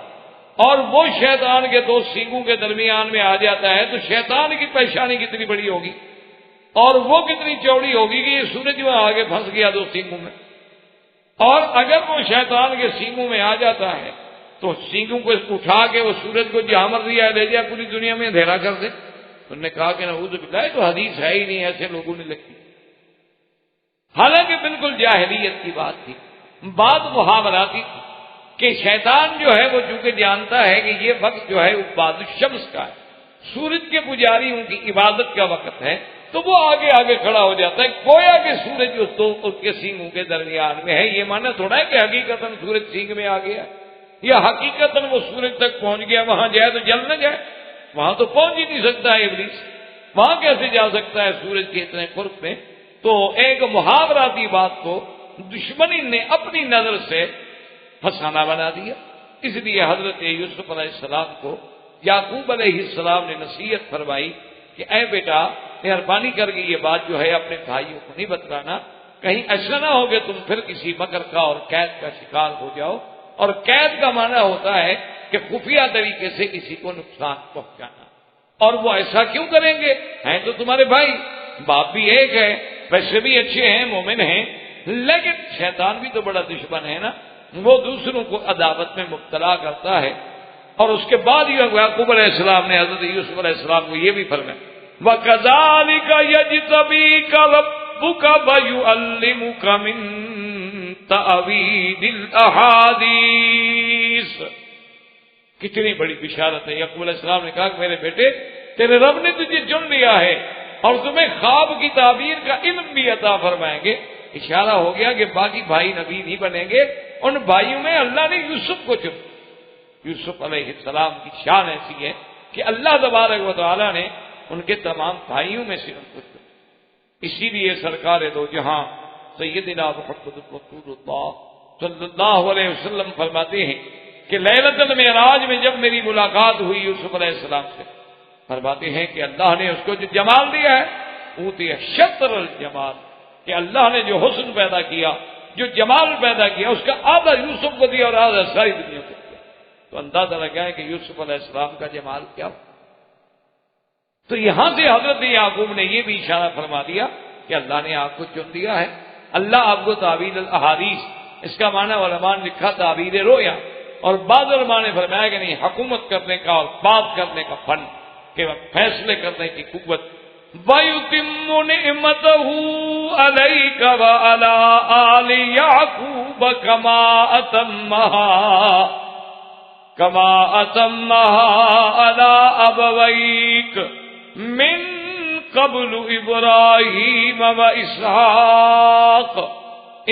Speaker 2: اور وہ شیطان کے دو سینگوں کے درمیان میں آ جاتا ہے تو شیطان کی پیشانی کتنی بڑی ہوگی اور وہ کتنی چوڑی ہوگی کہ یہ سورج وہاں آگے پھنس گیا دو سینگوں میں. اور اگر وہ شیطان کے سینگوں میں آ جاتا ہے تو سینگوں کو اٹھا کے وہ سورج کو جہاں مرضی لے جائے پوری دنیا میں اندھیرا کر دے. انہوں نے کہا کہ نعوذ باللہ تو حدیث ہے ہی نہیں، ایسے لوگوں نے لکھی. حالانکہ بالکل جاہلیت کی بات تھی، بات محاوراتی تھی کہ شیطان جو ہے وہ چونکہ جانتا ہے کہ یہ وقت جو ہے عباد الشمس کا ہے، سورج کے پجاریوں کی عبادت کا وقت ہے، تو وہ آگے آگے کھڑا ہو جاتا ہے، گویا کہ سورج اس کے سینگوں کے درمیان میں ہے۔ یہ مانا تھوڑا ہے کہ حقیقتاً سورج سینگ میں آ گیا، یا حقیقتاً وہ سورج تک پہنچ گیا، وہاں جائے تو جل نہ جائے، وہاں تو پہنچ ہی نہیں سکتا ہے ابلیس، وہاں کیسے جا سکتا ہے سورج کے اتنے قرب میں؟ تو ایک محاوراتی بات کو دشمنی نے اپنی نظر سے فسانہ بنا دیا۔ اس لیے حضرت یوسف علیہ السلام کو یعقوب علیہ السلام نے نصیحت فرمائی کہ اے بیٹا، مہربانی کر کے یہ بات جو ہے اپنے بھائیوں کو نہیں بتلانا، کہیں ایسا نہ ہو کہ تم پھر کسی مکر کا اور قید کا شکار ہو جاؤ۔ اور قید کا معنی ہوتا ہے کہ خفیہ طریقے سے کسی کو نقصان پہنچانا، اور وہ ایسا کیوں کریں گے؟ ہیں تو تمہارے بھائی، باپ بھی ایک ہے، ویسے بھی اچھے ہیں، مومن ہیں، لیکن شیطان بھی تو بڑا دشمن ہے نا، وہ دوسروں کو عداوت میں مبتلا کرتا ہے۔ اور اس کے بعد یعقوب علیہ السلام نے حضرت یوسف علیہ السلام کو یہ بھی فرمایا وَكَذَلِكَ يَجْتَبِيكَ رَبُّكَ وَيُعَلِّمُكَ مِن تَأْوِيلِ الْأَحَادِيثِ۔ کتنی بڑی بشارت ہے۔ یعقوب علیہ السلام نے کہا کہ میرے بیٹے، تیرے رب نے تجھے چن لیا ہے اور تمہیں خواب کی تعبیر کا علم بھی عطا فرمائیں گے۔ اشارہ ہو گیا کہ باقی بھائی نبی نہیں بنیں گے، ان بھائیوں میں اللہ نے یوسف کو چنا۔ یوسف علیہ السلام کی شان ایسی ہے کہ اللہ تبارک و تعالی نے ان کے تمام بھائیوں میں سے ان کو چنا۔ اسی لیے سرکار دو جہاں سیدنا محمد رسول اللہ صلی اللہ علیہ وسلم فرماتے ہیں کہ لیلۃ المعراج میں جب میری ملاقات ہوئی یوسف علیہ السلام سے، فرماتے ہیں کہ اللہ نے اس کو جو جمال دیا ہے، اوتی شطر الجمال، کہ اللہ نے جو حسن پیدا کیا، جو جمال پیدا کیا، اس کا آدھا یوسف کو دیا اور آدھا ساری دنیا کو دیا۔ تو اندازہ لگائیں کہ یوسف علیہ السلام کا جمال کیا۔ تو یہاں سے حضرت یعقوب نے یہ بھی اشارہ فرما دیا کہ اللہ نے آپ کو چن دیا ہے، اللہ آپ کو تعبیر الاحادیث، اس کا معنی علماء نے لکھا تعبیر رویا، اور بعض علماء نے فرمایا کہ نہیں، حکومت کرنے کا اور بات کرنے کا فن، کہ فیصلے کرنے کی قوت۔ وَيُتِمُّ نِعْمَتَهُ عَلَيْكَ وَعَلَىٰ آلِ يَعْقُوبَ كَمَا أَتَمَّهَا عَلَىٰ أَبَوَيْكَ مِن قَبْلُ إِبْرَاهِيمَ وَإِسْحَاقَ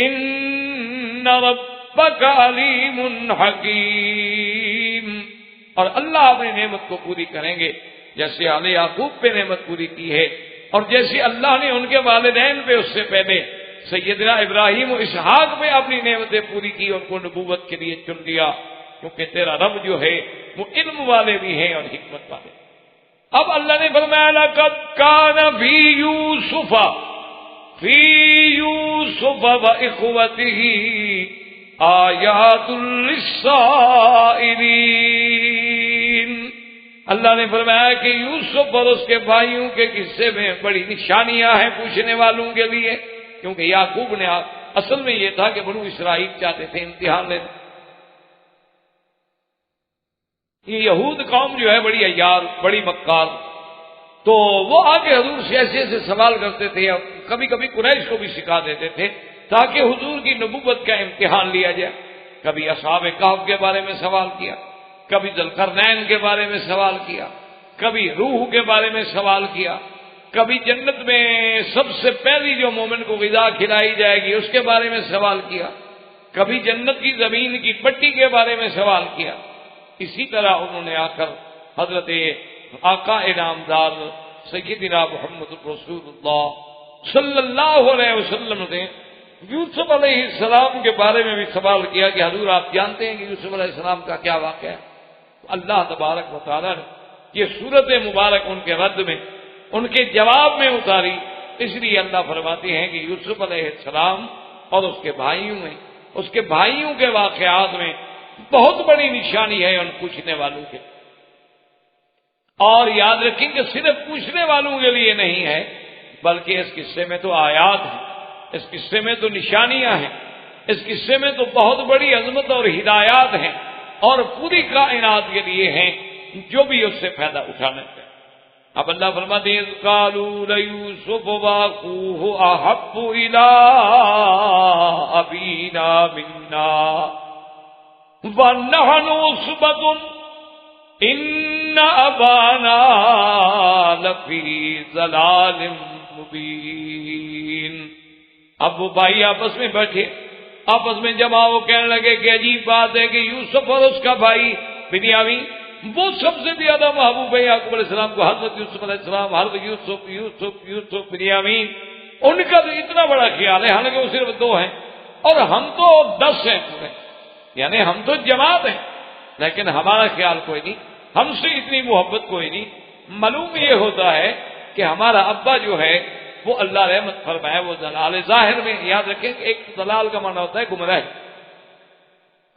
Speaker 2: إِنَّ رَبَّكَ عَلِيمٌ حَكِيمٌ۔ اور اللہ اپنی نعمت کو پوری کریں گے جیسے آل یعقوب پہ نعمت پوری کی ہے، اور جیسے اللہ نے ان کے والدین پہ اس سے پہلے سیدنا ابراہیم و اسحاق پہ اپنی نعمتیں پوری کی، ان کو نبوت کے لیے چن لیا، کیونکہ تیرا رب جو ہے وہ علم والے بھی ہیں اور حکمت والے۔ اب اللہ نے فرمایا لَقَدْ كَانَ فِي يُوسُفَ وَإِخْوَتِهِ آیات للسائلین۔ اللہ نے فرمایا کہ یوسف اور اس کے بھائیوں کے قصے میں بڑی نشانیاں ہیں پوچھنے والوں کے لیے، کیونکہ یعقوب نے اصل میں یہ تھا کہ بنو اسرائیل چاہتے تھے امتحان لینا۔ یہ یہود قوم جو ہے بڑی عیار، بڑی مکار، تو وہ آگے حضور سے ایسے ایسے سوال کرتے تھے، اور کبھی کبھی قریش کو بھی سکھا دیتے تھے تاکہ حضور کی نبوت کا امتحان لیا جائے۔ کبھی اصحاب کہف کے بارے میں سوال کیا، کبھی ذوالقرنین کے بارے میں سوال کیا، کبھی روح کے بارے میں سوال کیا، کبھی جنت میں سب سے پہلی جو مومن کو غذا کھلائی جائے گی اس کے بارے میں سوال کیا، کبھی جنت کی زمین کی پٹی کے بارے میں سوال کیا۔ اسی طرح انہوں نے آ کر حضرت آقا انعامدار سیدنا محمد رسول اللہ صلی اللہ علیہ وسلم نے یوسف علیہ السلام کے بارے میں بھی سوال کیا کہ حضور آپ جانتے ہیں کہ یوسف علیہ السلام کا کیا واقعہ ہے؟ اللہ تبارک و تعالیٰ نے یہ صورت مبارک ان کے رد میں، ان کے جواب میں اتاری۔ اس لیے اللہ فرماتے ہیں کہ یوسف علیہ السلام اور اس کے بھائیوں میں، اس کے بھائیوں کے واقعات میں بہت بڑی نشانی ہے ان پوچھنے والوں کے۔ اور یاد رکھیں کہ صرف پوچھنے والوں کے لیے نہیں ہے، بلکہ اس قصے میں تو آیات ہیں، اس قصے میں تو نشانیاں ہیں، اس قصے میں تو بہت بڑی عظمت اور ہدایات ہیں، اور پوری کائنات کے لیے ہیں جو بھی اس سے فائدہ اٹھانا چاہے۔ اب اللہ فرماتے ہیں قالوا ليوسف واخوه احب الى ابينا منا ونحن عصبة ان ابانا لفي ضلال مبین۔ اب وہ بھائی آپس میں بیٹھے، آپس میں جمع ہو کہنے لگے کہ عجیب بات ہے کہ یوسف اور اس کا بھائی بنیامین وہ سب سے زیادہ محبوب ہے یعقوب علیہ السلام کو، حضرت یوسف علیہ السلام، حضرت یوسف یوسف یوسف بنیامین، ان کا تو اتنا بڑا خیال ہے، حالانکہ وہ صرف 2 ہیں اور ہم تو 10 ہیں پورے، یعنی ہم تو جماعت ہیں، لیکن ہمارا خیال کوئی نہیں، ہم سے اتنی محبت کوئی نہیں۔ معلوم یہ ہوتا ہے کہ ہمارا ابا جو ہے وہ اللہ رحمت فرمائے وہ دلال ہے۔ ظاہر میں یاد رکھیں کہ ایک دلال کا معنی ہوتا ہے گمراہ،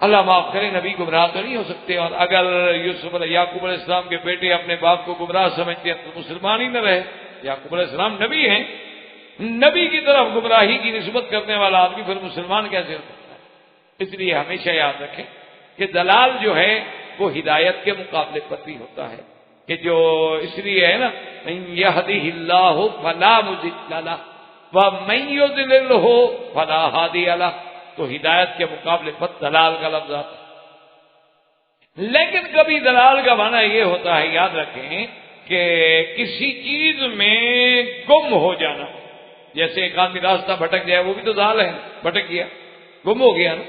Speaker 2: اللہ معاف کرے نبی گمراہ تو نہیں ہو سکتے، اور اگر یوسف علیہ یعقوب علیہ السلام کے بیٹے اپنے باپ کو گمراہ سمجھتے ہیں تو مسلمان ہی نہ رہے۔ یعقوب علیہ السلام نبی ہیں، نبی کی طرف گمراہی کی نسبت کرنے والا آدمی پھر مسلمان کیسے ہو سکتا ہے؟ اس لیے ہمیشہ یاد رکھیں کہ دلال جو ہے وہ ہدایت کے مقابلے پر بھی ہوتا ہے، کہ جو اس لیے ہے نا یہدہ اللہ فلا مضل لہ ومن یضللہ فلا ہادی لہ، تو ہدایت کے مقابلے پر دلال کا لفظ آتا ہے۔ لیکن کبھی دلال کا معنی یہ ہوتا ہے، یاد رکھیں کہ کسی چیز میں گم ہو جانا، جیسے ایک آدمی راستہ بھٹک جائے وہ بھی تو دلال ہے، بھٹک گیا، گم ہو گیا نا۔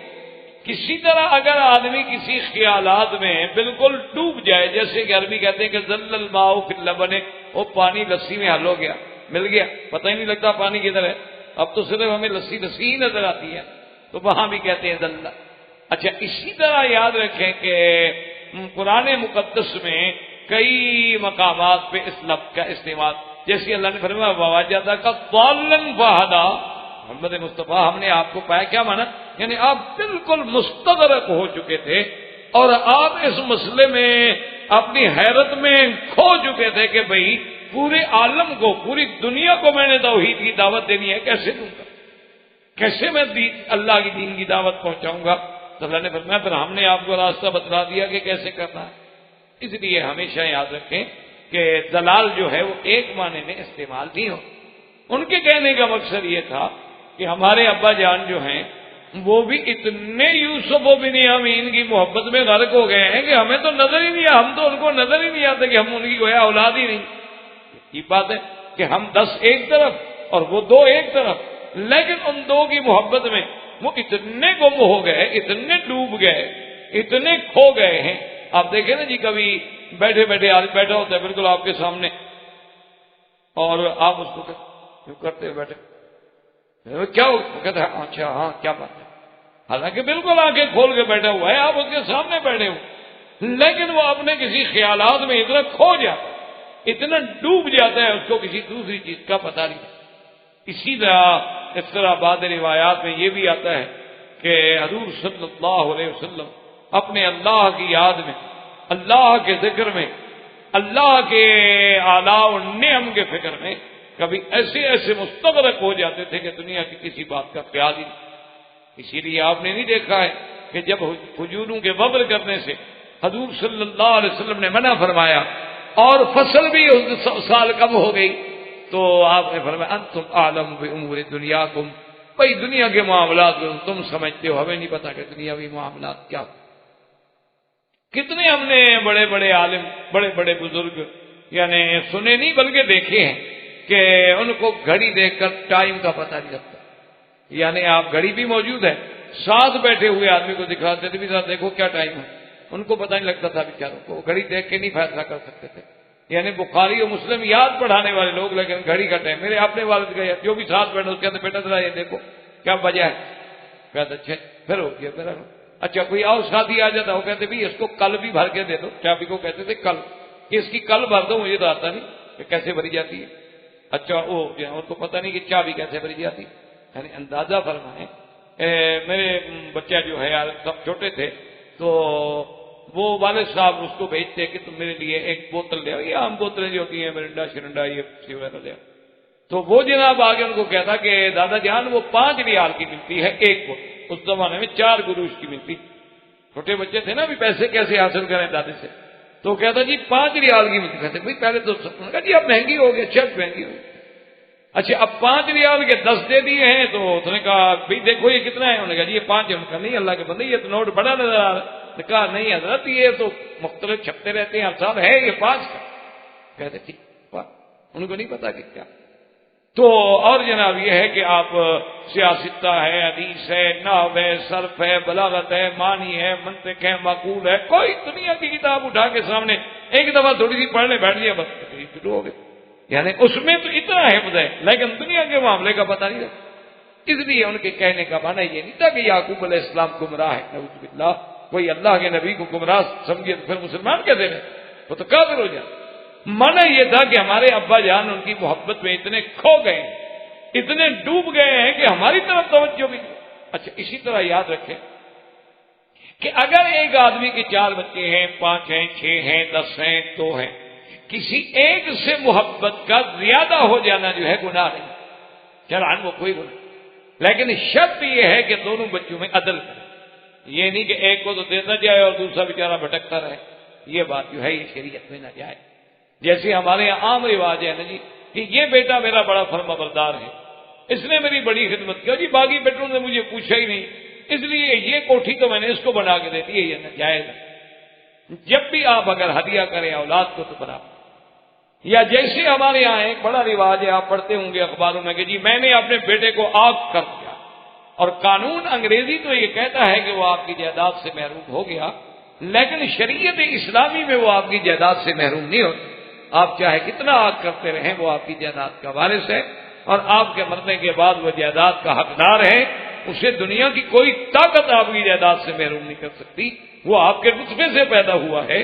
Speaker 2: کسی طرح اگر آدمی کسی خیالات میں بالکل ڈوب جائے، جیسے کہ عربی کہتے ہیں کہ ذل الماء فی اللبن، وہ پانی لسی میں حل ہو گیا، مل گیا، پتہ ہی نہیں لگتا پانی کدھر ہے، اب تو صرف ہمیں لسی لسی ہی نظر آتی ہے، تو وہاں بھی کہتے ہیں ذل۔ اچھا اسی طرح یاد رکھیں کہ قرآن مقدس میں کئی مقامات پہ اس لفظ کا استعمال، جیسے اللہ نے فرمایا وَوَجَدَكَ ضَالًّا فَهَدَىٰ، محمد مصطفیٰ ہم نے آپ کو پایا، کیا مانا؟ یعنی آپ بالکل مستغرق ہو چکے تھے اور آپ اس مسئلے میں اپنی حیرت میں کھو چکے تھے کہ بھئی پورے عالم کو، پوری دنیا کو میں نے توحید کی دعوت دینی ہے، کیسے دوں گا، کیسے میں اللہ کی دین کی دعوت پہنچاؤں گا؟ تو اللہ نے فرمایا پھر ہم نے آپ کو راستہ بتلا دیا کہ کیسے کرنا ہے۔ اس لیے ہمیشہ یاد رکھیں کہ دلال جو ہے وہ ایک معنی میں استعمال نہیں ہو۔ ان کے کہنے کا مقصد یہ تھا کہ ہمارے ابا جان جو ہیں وہ بھی اتنے یوسف و بنیامین کی محبت میں غرق ہو گئے ہیں کہ ہمیں تو نظر ہی نہیں آیا، ہم تو ان کو نظر ہی نہیں آتا کہ ہم ان کی گویا اولاد ہی نہیں۔ یہ بات ہے کہ ہم 10 ایک طرف اور وہ 2 ایک طرف، لیکن ان 2 کی محبت میں وہ اتنے گم ہو گئے، اتنے ڈوب گئے، اتنے کھو گئے ہیں۔ آپ دیکھیں نا جی، کبھی بیٹھے بیٹھے آدمی بیٹھا ہوتا ہے بالکل آپ کے سامنے اور آپ اس کو کرتے ہوئے بیٹھے، کیا کہتے ہیں اچھا ہاں کیا بات ہے، حالانکہ بالکل آنکھیں کھول کے بیٹھا ہوا ہے، آپ اس کے سامنے بیٹھے ہو، لیکن وہ اپنے کسی خیالات میں اتنا کھو جاتا ہے، اتنا ڈوب جاتا ہے، اس کو کسی دوسری چیز کا پتہ نہیں۔ اسی طرح اس طرح بعض روایات میں یہ بھی آتا ہے کہ حضور صلی اللہ علیہ وسلم اپنے اللہ کی یاد میں، اللہ کے ذکر میں، اللہ کے آلاء و نعم کے فکر میں کبھی ایسے ایسے مستغرق ہو جاتے تھے کہ دنیا کی کسی بات کا خیال ہی نہیں۔ اسی لیے آپ نے نہیں دیکھا ہے کہ جب کھجوروں کے وبر کرنے سے حضور صلی اللہ علیہ وسلم نے منع فرمایا اور فصل بھی اس سال کم ہو گئی تو آپ نے فرمایا انتم اعلم بامور دنیاکم، بھائی دنیا کے معاملات کو تم سمجھتے ہو، ہمیں نہیں پتا کہ دنیاوی معاملات کیا۔ کتنے ہم نے بڑے بڑے عالم، بڑے بڑے بزرگ یعنی سنے نہیں بلکہ دیکھے ہیں کہ ان کو گھڑی دیکھ کر ٹائم کا پتہ نہیں لگتا، یعنی آپ گھڑی بھی موجود ہے، ساتھ بیٹھے ہوئے آدمی کو دکھاتے تھے بھی ذرا دیکھو کیا ٹائم ہے، ان کو پتہ نہیں لگتا تھا بیچاروں کو، گھڑی دیکھ کے نہیں فیصلہ کر سکتے تھے۔ یعنی بخاری و مسلم یاد پڑھانے والے لوگ، لیکن گھڑی کا ٹائم، میرے اپنے والد کا جو بھی ساتھ بیٹھا اس کہتے بیٹا ذرا یہ دیکھو کیا بجا ہے، کہتے اچھا پھر ہو گیا پھر۔ اچھا کوئی اور ساتھی آ جاتا وہ کہتے بھی اس کو کل بھی بھر کے دے دو، چابی کو کہتے تھے کل، کہ اس کی کل بھر دو، مجھے تو آتا نہیں کہ کیسے بھری جاتی ہے۔ اچھا ان کو پتہ نہیں کہ چابی کیسے بھری جاتی، یعنی اندازہ فرمائیں۔ میرے بچہ جو ہے سب چھوٹے تھے تو وہ والد صاحب اس کو بھیجتے کہ تم میرے لیے ایک بوتل لے آؤ، یہ عام بوتلیں جو ہوتی ہیں مرنڈا شرنڈا یہ سی وغیرہ لے آؤ، تو وہ جناب آگے ان کو کہتا کہ دادا جان وہ 5 ریال کی ملتی ہے ایک بوتل، اس زمانے میں 4 گروش کی ملتی، چھوٹے بچے تھے نا بھی پیسے کیسے حاصل کریں دادے سے، تو کہتا جی 5 ریال کی ملتی، کہتے بھائی پہلے تو کہا جی اب مہنگی ہو گئی، اچھا مہنگی ہو گئی، اچھا اب 5 ریال کے 10 دے دیے ہیں، تو اس نے کہا بھائی دیکھو یہ کتنا ہے، انہوں نے کہا جی یہ 5 ہے، انہوں نے کہا نہیں اللہ کے بندے یہ تو نوٹ بڑا نظر آ رہا ہے، کہا نہیں حضرت یہ تو مختلف چھپتے رہتے ہیں ہر سال، ہے یہ 5 کا، کہتے ٹھیک، ان کو نہیں پتا کہ کیا، تو اور جناب یہ ہے کہ آپ سیاستہ ہے، حدیث ہے، نحو ہے، صرف ہے، بلاغت ہے، معنی ہے، منطق ہے، معقول ہے، کوئی دنیا کی کتاب اٹھا کے سامنے ایک دفعہ تھوڑی سی پڑھنے بیٹھ جائے بس شروع ہو گئے. یعنی اس میں تو اتنا حفظ ہے لیکن دنیا کے معاملے کا پتہ نہیں رہتا. اس لیے ان کے کہنے کا معنی یہ نہیں تھا کہ یعقوب علیہ السلام گمراہ ہے، نعوذ باللہ. کوئی اللہ کے نبی کو گمراہ سمجھے تو پھر مسلمان کیسے رہے؟ وہ تو کافر ہو جائے. معنی یہ تھا کہ ہمارے ابا جان ان کی محبت میں اتنے کھو گئے، اتنے ڈوب گئے ہیں کہ ہماری طرف توجہ بھی نہیں. اچھا اسی طرح یاد رکھیں کہ اگر ایک آدمی کے 4 بچے ہیں، 5 ہیں، 6 ہیں، 10 ہیں، 2 ہیں، کسی ایک سے محبت کا زیادہ ہو جانا جو ہے گناہ نہیں، شرعاً وہ کوئی گناہ. لیکن شرط یہ ہے کہ دونوں بچوں میں عدل کرے. یہ نہیں کہ ایک کو تو دیتا جائے اور دوسرا بیچارہ بھٹکتا رہے. یہ بات جو ہے یہ شریعت میں نہ جائے. جیسے ہمارے یہاں عام رواج ہے نا جی کہ یہ بیٹا میرا بڑا فرما بردار ہے، اس نے میری بڑی خدمت کی، اور جی باقی بیٹوں نے مجھے پوچھا ہی نہیں، اس لیے یہ کوٹھی تو میں نے اس کو بنا کے دے دی ہے. یہ ناجائز ہے. جب بھی آپ اگر ہدیہ کریں اولاد کو تو برابر. یا جیسے ہمارے یہاں ایک بڑا رواج ہے، آپ پڑھتے ہوں گے اخباروں میں کہ جی میں نے اپنے بیٹے کو آگ کر دیا، اور قانون انگریزی تو یہ کہتا ہے کہ وہ آپ کی جائیداد سے محروم ہو گیا، لیکن شریعت اسلامی میں وہ آپ کی جائیداد سے محروم نہیں ہوتا. آپ چاہے کتنا آگ کرتے رہیں وہ آپ کی جائیداد کا وارث ہے، اور آپ کے مرنے کے بعد وہ جائیداد کا حقدار ہے. اسے دنیا کی کوئی طاقت آپ کی جائیداد سے محروم نہیں کر سکتی. وہ آپ کے نطفے سے پیدا ہوا ہے،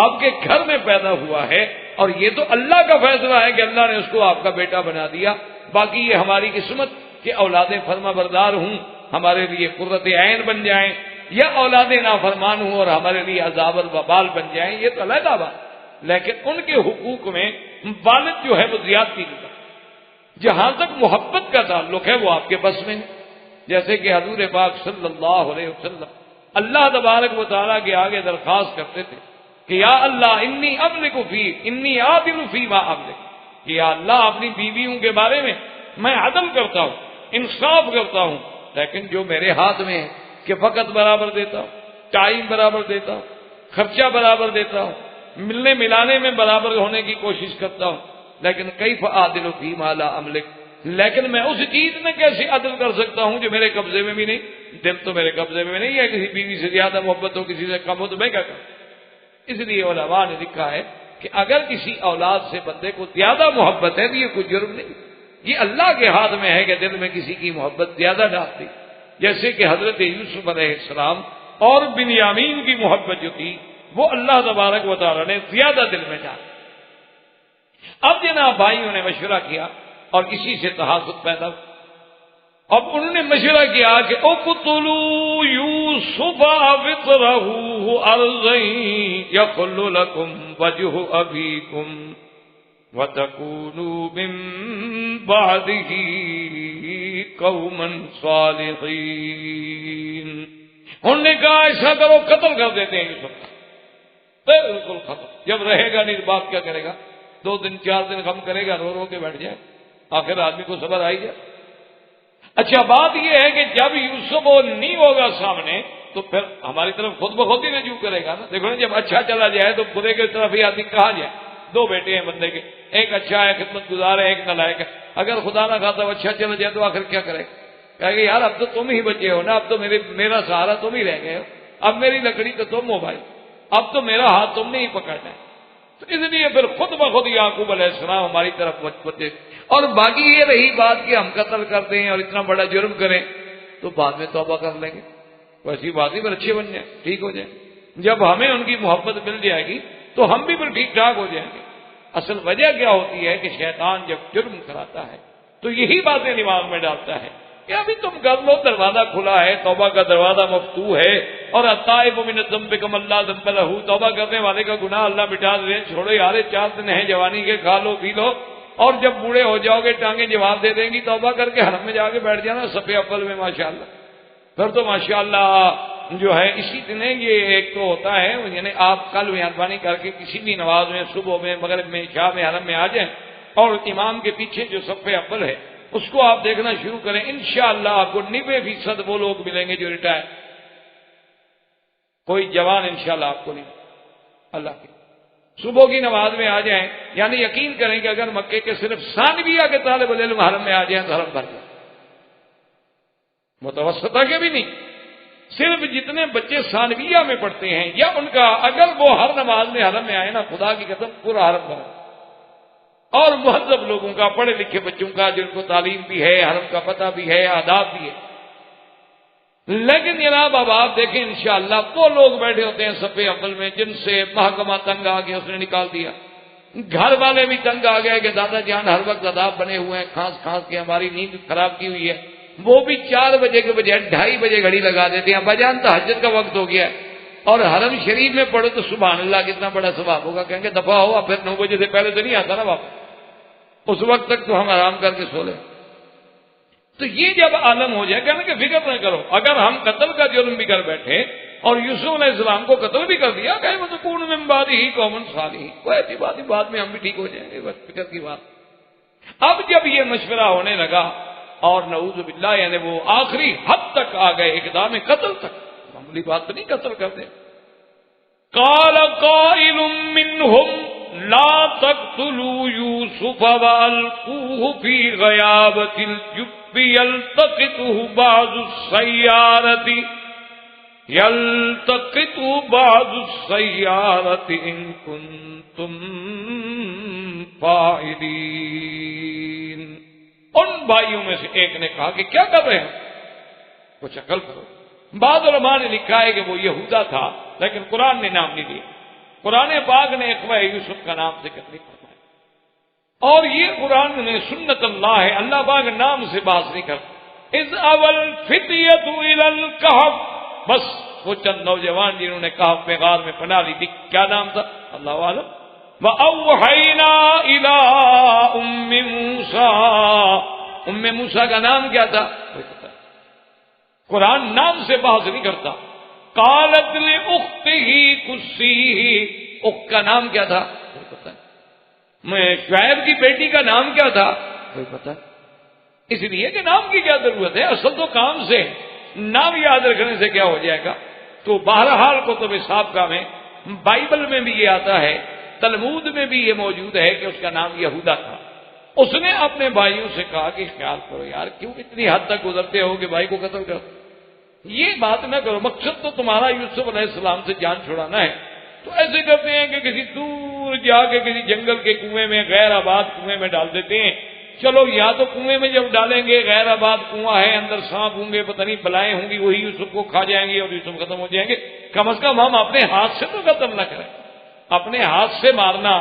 Speaker 2: آپ کے گھر میں پیدا ہوا ہے، اور یہ تو اللہ کا فیصلہ ہے کہ اللہ نے اس کو آپ کا بیٹا بنا دیا. باقی یہ ہماری قسمت کہ اولادیں فرما بردار ہوں ہمارے لیے قرۃ عین بن جائیں، یا اولادیں نافرمان ہوں اور ہمارے لیے عذاب الوبال بن جائیں، یہ تو علیحدہ بات. لیکن ان کے حقوق میں والد جو ہے وہ زیادتی نہیں کرتا. جہاں تک محبت کا تعلق ہے وہ آپ کے بس میں نہیں. جیسے کہ حضور پاک صلی اللہ علیہ وسلم اللہ تبارک و تعالیٰ کے آگے درخواست کرتے تھے کہ یا اللہ انی املک فی انی عادل فی ما املک، کہ یا اللہ اپنی بیویوں کے بارے میں میں عدل کرتا ہوں، انصاف کرتا ہوں، لیکن جو میرے ہاتھ میں ہے کہ وقت برابر دیتا ہوں، ٹائم برابر دیتا ہوں، خرچہ برابر دیتا ہوں، ملنے ملانے میں برابر ہونے کی کوشش کرتا ہوں، لیکن کیف عادل فی ما لا املک، لیکن میں اس چیز میں کیسے عدل کر سکتا ہوں جو میرے قبضے میں بھی نہیں. دل تو میرے قبضے میں نہیں ہے، کسی بیوی سے زیادہ محبت ہو، کسی سے کم ہو تو میں کیا کروں. اس لیے علماء نے لکھا ہے کہ اگر کسی اولاد سے بندے کو زیادہ محبت ہے تو یہ کوئی جرم نہیں، یہ اللہ کے ہاتھ میں ہے کہ دل میں کسی کی محبت زیادہ ڈالتی. جیسے کہ حضرت یوسف علیہ السلام اور بنیامین کی محبت جو تھی وہ اللہ تبارک و تعالی نے زیادہ دل میں ڈالی. اب جناب بھائیوں نے مشورہ کیا اور اسی سے تحاسد پیدا ہوا. اب انہوں نے مشورہ کیا کہ اقتلوا یوسف وطرہ ارضا یخل لکم وجہ ابیکم وتکونوا من بعدہ قوما صالحین. انہوں نے کہا ایسا کرو قتل کر دیتے ہیں یوسف. بالکل ختم. جب رہے گا نہیں بات کیا کرے گا؟ 2 دن 4 دن غم کرے گا، رو رو کے بیٹھ جائے، آخر آدمی کو صبر آئی جائے. اچھا بات یہ ہے کہ جب یوسف وہ نہیں ہوگا سامنے تو پھر ہماری طرف خود بخود ہی رجوع کرے گا نا. دیکھو نا جب اچھا چلا جائے تو برے کی طرف ہی آدمی کہاں جائے. 2 بیٹے ہیں بندے کے، ایک اچھا ہے خدمت گزار ہے، ایک نالائق ہے. اگر خدا نہ خاصا اچھا چلا جائے تو آخر کیا کرے؟ کہے گا یار اب تو تم ہی بچے ہو نا، اب تو میرا سہارا تم ہی رہ گئے ہو، اب میری لکڑی تو تم ہو بھائی، اب تو میرا ہاتھ تم نے ہی پکڑنا ہے. تو اس لیے پھر خود بخود یعقوب علیہ السلام ہماری طرف بچے. اور باقی یہ رہی بات کہ ہم قتل کر دیں اور اتنا بڑا جرم کریں تو بعد میں توبہ کر لیں گے، ویسی بات ہی پر اچھے بن جائیں، ٹھیک ہو جائیں. جب ہمیں ان کی محبت مل جائے گی تو ہم بھی پھر ٹھیک ٹھاک ہو جائیں گے. اصل وجہ کیا ہوتی ہے کہ شیطان جب جرم کراتا ہے تو یہی باتیں دماغ میں ڈالتا ہے کہ ابھی تم کر لو، دروازہ کھلا ہے، توبہ کا دروازہ مفتوح ہے، اور التائب من الذنب کمن لا ذنب لہ، توبہ کرنے والے کا گناہ اللہ مٹا دے. چھوڑو یار 4 دن ہیں جوانی کے، کھا لو پی لو، اور جب بوڑھے ہو جاؤ گے ٹانگیں جواب دے دیں گی. توبہ کر کے حرم میں جا کے بیٹھ جانا صف اول میں ماشاءاللہ. پھر تو ماشاءاللہ جو ہے اسی دن یہ ایک تو ہوتا ہے، یعنی آپ کل مہربانی کر کے کسی بھی نماز میں صبح میں مغرب میں عشاء میں حرم میں آ جائیں اور امام کے پیچھے جو صف اول ہے اس کو آپ دیکھنا شروع کریں. انشاءاللہ آپ کو 90% وہ لوگ ملیں گے جو ریٹائر. کوئی جوان انشاءاللہ آپ کو نہیں اللہ کے. صبح کی نماز میں آ جائیں، یعنی یقین کریں کہ اگر مکے کے صرف ثانویہ کے طالب علم حرم میں آ جائیں تو حرم بھر جائے، متوسطہ کے بھی نہیں، صرف جتنے بچے ثانویہ میں پڑھتے ہیں یا ان کا اگر وہ ہر نماز میں حرم میں آئے نا، خدا کی قسم پورا حرم بھرا، اور مہذب لوگوں کا، پڑھے لکھے بچوں کا جن کو تعلیم بھی ہے، حرم کا پتہ بھی ہے، آداب بھی ہے۔ لیکن جناب اب آپ دیکھیں انشاءاللہ وہ لوگ بیٹھے ہوتے ہیں صف اول میں جن سے محکمہ تنگ آ گیا، اس نے نکال دیا، گھر والے بھی تنگ آ گئے کہ دادا جان ہر وقت عذاب بنے ہوئے ہیں، کھانس کھانس کے ہماری نیند خراب کی ہوئی ہے، وہ بھی 4 بجے کے بجائے 2:30 بجے گھڑی لگا دیتے ہیں، بجان تہجد کا وقت ہو گیا ہے، اور حرم شریف میں پڑھو تو سبحان اللہ کتنا بڑا ثواب ہوگا، کہیں گے دفعہ ہوا، پھر 9 بجے سے پہلے تو نہیں آتا نا واپس، اس وقت تک تو ہم آرام کر کے سو لیں۔ تو یہ جب عالم ہو جائے کہنے کہ فکر نہ کرو، اگر ہم قتل کا جرم بھی کر بیٹھے اور یوسف علیہ السلام کو قتل بھی کر دیا، کہ وہ تو کون من بعدہ قوم صالحین، کوئی ایسی بات نہیں، بعد میں ہم بھی ٹھیک ہو جائیں گے، بس فکر کی بات۔ اب جب یہ مشورہ ہونے لگا اور نعوذ باللہ یعنی وہ آخری حد تک آ گئے، اقدام قتل تک، معمولی بات تو نہیں قتل کر دیں۔ قال قائل منهم لا تقتلوا يوسف والقوه في غيابة الجب يلتقطه بعض السيارة إن كنتم فاعلين۔ ان بھائیوں میں سے ایک نے کہا کہ کیا کر رہے ہیں، کچھ عقل کرو۔ بعض علماء نے لکھا ہے کہ وہ یہودا تھا، لیکن قرآن نے نام نہیں لیا، قرآن پاک نے اخوہ یوسف کا نام ذکر نہیں فرمایا، اور یہ قرآن نے سنت اللہ ہے، اللہ پاک نام سے بات نہیں کرتا۔ اذ اول فتیۃ الی الکہف، بس وہ چند نوجوان جنہوں نے کہف میں غار میں پناہ لی تھی، کیا نام تھا اللہ عالم۔ وَأَوْحَيْنَا إِلَىٰ أُمِّ مُوسَىٰ، ام موسیٰ کا نام کیا تھا، قرآن نام سے بحث نہیں کرتا۔ قالت لأختہ قصیہ، اخت کا نام کیا تھا کوئی پتہ ہے، شعیب کی بیٹی کا نام کیا تھا کوئی پتہ ہے، اس لیے کہ نام کی کیا ضرورت ہے، اصل تو کام سے، نام یاد رکھنے سے کیا ہو جائے گا۔ تو بہرحال کتب سابقہ میں، بائبل میں بھی یہ آتا ہے، تلمود میں بھی یہ موجود ہے کہ اس کا نام یہودا تھا۔ اس نے اپنے بھائیوں سے کہا کہ خیال کرو یار، کیوں اتنی حد تک گزرتے ہو کہ بھائی کو قتل کرو، یہ بات نہ کرو، مقصد تو تمہارا یوسف علیہ السلام سے جان چھڑانا ہے۔ تو ایسے کرتے ہیں کہ کسی دور جا کے کسی جنگل کے کنویں میں، غیر آباد کنویں میں ڈال دیتے ہیں، چلو یا تو کنویں میں جب ڈالیں گے غیر آباد کنواں ہے، اندر سانپ ہوں گے، پتہ نہیں بلائیں ہوں گی، وہی یوسف کو کھا جائیں گے اور یوسف ختم ہو جائیں گے، کم از کم ہم اپنے ہاتھ سے تو قتل نہ کریں، اپنے ہاتھ سے مارنا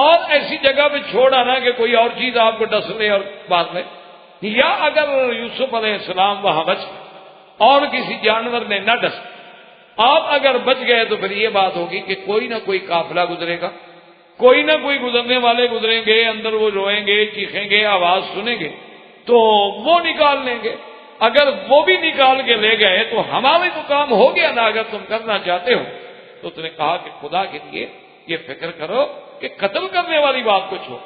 Speaker 2: اور ایسی جگہ پہ چھوڑ آنا کہ کوئی اور چیز آپ کو ڈس لے اور بعد میں، یا اگر یوسف علیہ السلام وہاں بچ اور کسی جانور نے نہ ڈس، آپ اگر بچ گئے تو پھر یہ بات ہوگی کہ کوئی نہ کوئی قافلہ گزرے گا، کوئی نہ کوئی گزرنے والے گزریں گے، اندر وہ روئیں گے، چیخیں گے، آواز سنیں گے تو وہ نکال لیں گے، اگر وہ بھی نکال کے لے گئے تو ہمارے تو کام ہو گیا نا۔ اگر تم کرنا چاہتے ہو تو اس نے کہا کہ خدا کے لیے یہ فکر کرو کہ قتل کرنے والی بات کو چھوڑو،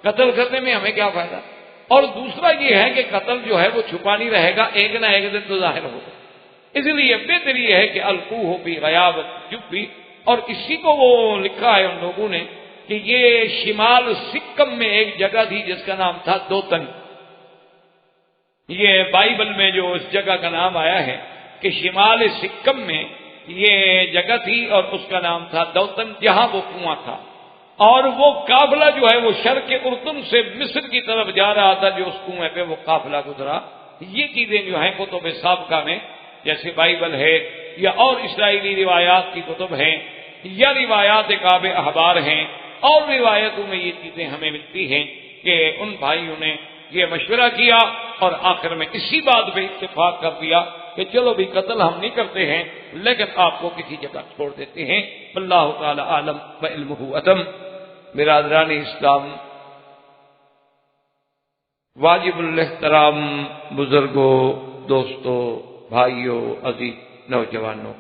Speaker 2: قتل کرنے میں ہمیں کیا فائدہ، اور دوسرا یہ ہے کہ قتل جو ہے وہ چھپا نہیں رہے گا، ایک نہ ایک دن تو ظاہر ہوگا، اس لیے بہتر یہ ہے کہ القوہ فی غیابۃ الجب، اور اسی کو وہ لکھا ہے ان لوگوں نے کہ یہ شمال سکم میں ایک جگہ تھی جس کا نام تھا دوتن، یہ بائبل میں جو اس جگہ کا نام آیا ہے کہ شمال سکم میں یہ جگہ تھی اور اس کا نام تھا دوتن، جہاں وہ کنواں تھا، اور وہ قافلہ جو ہے وہ شرق اردن سے مصر کی طرف جا رہا تھا، جو اس کنویں پہ وہ قافلہ گزرا۔ یہ چیزیں جو ہیں کتب سابقہ میں جیسے بائبل ہے یا اور اسرائیلی روایات کی کتب ہیں یا روایات کعب احبار ہیں، اور روایتوں میں یہ چیزیں ہمیں ملتی ہیں کہ ان بھائیوں نے یہ مشورہ کیا اور آخر میں اسی بات پہ اتفاق کر دیا کہ چلو بھی قتل ہم نہیں کرتے ہیں لیکن آپ کو کسی جگہ چھوڑ دیتے ہیں۔ اللہ تعالی عالم و علمہ اتم۔ برادران اسلام، واجب الاحترام بزرگوں، دوستوں، بھائیوں، عزیز نوجوانوں،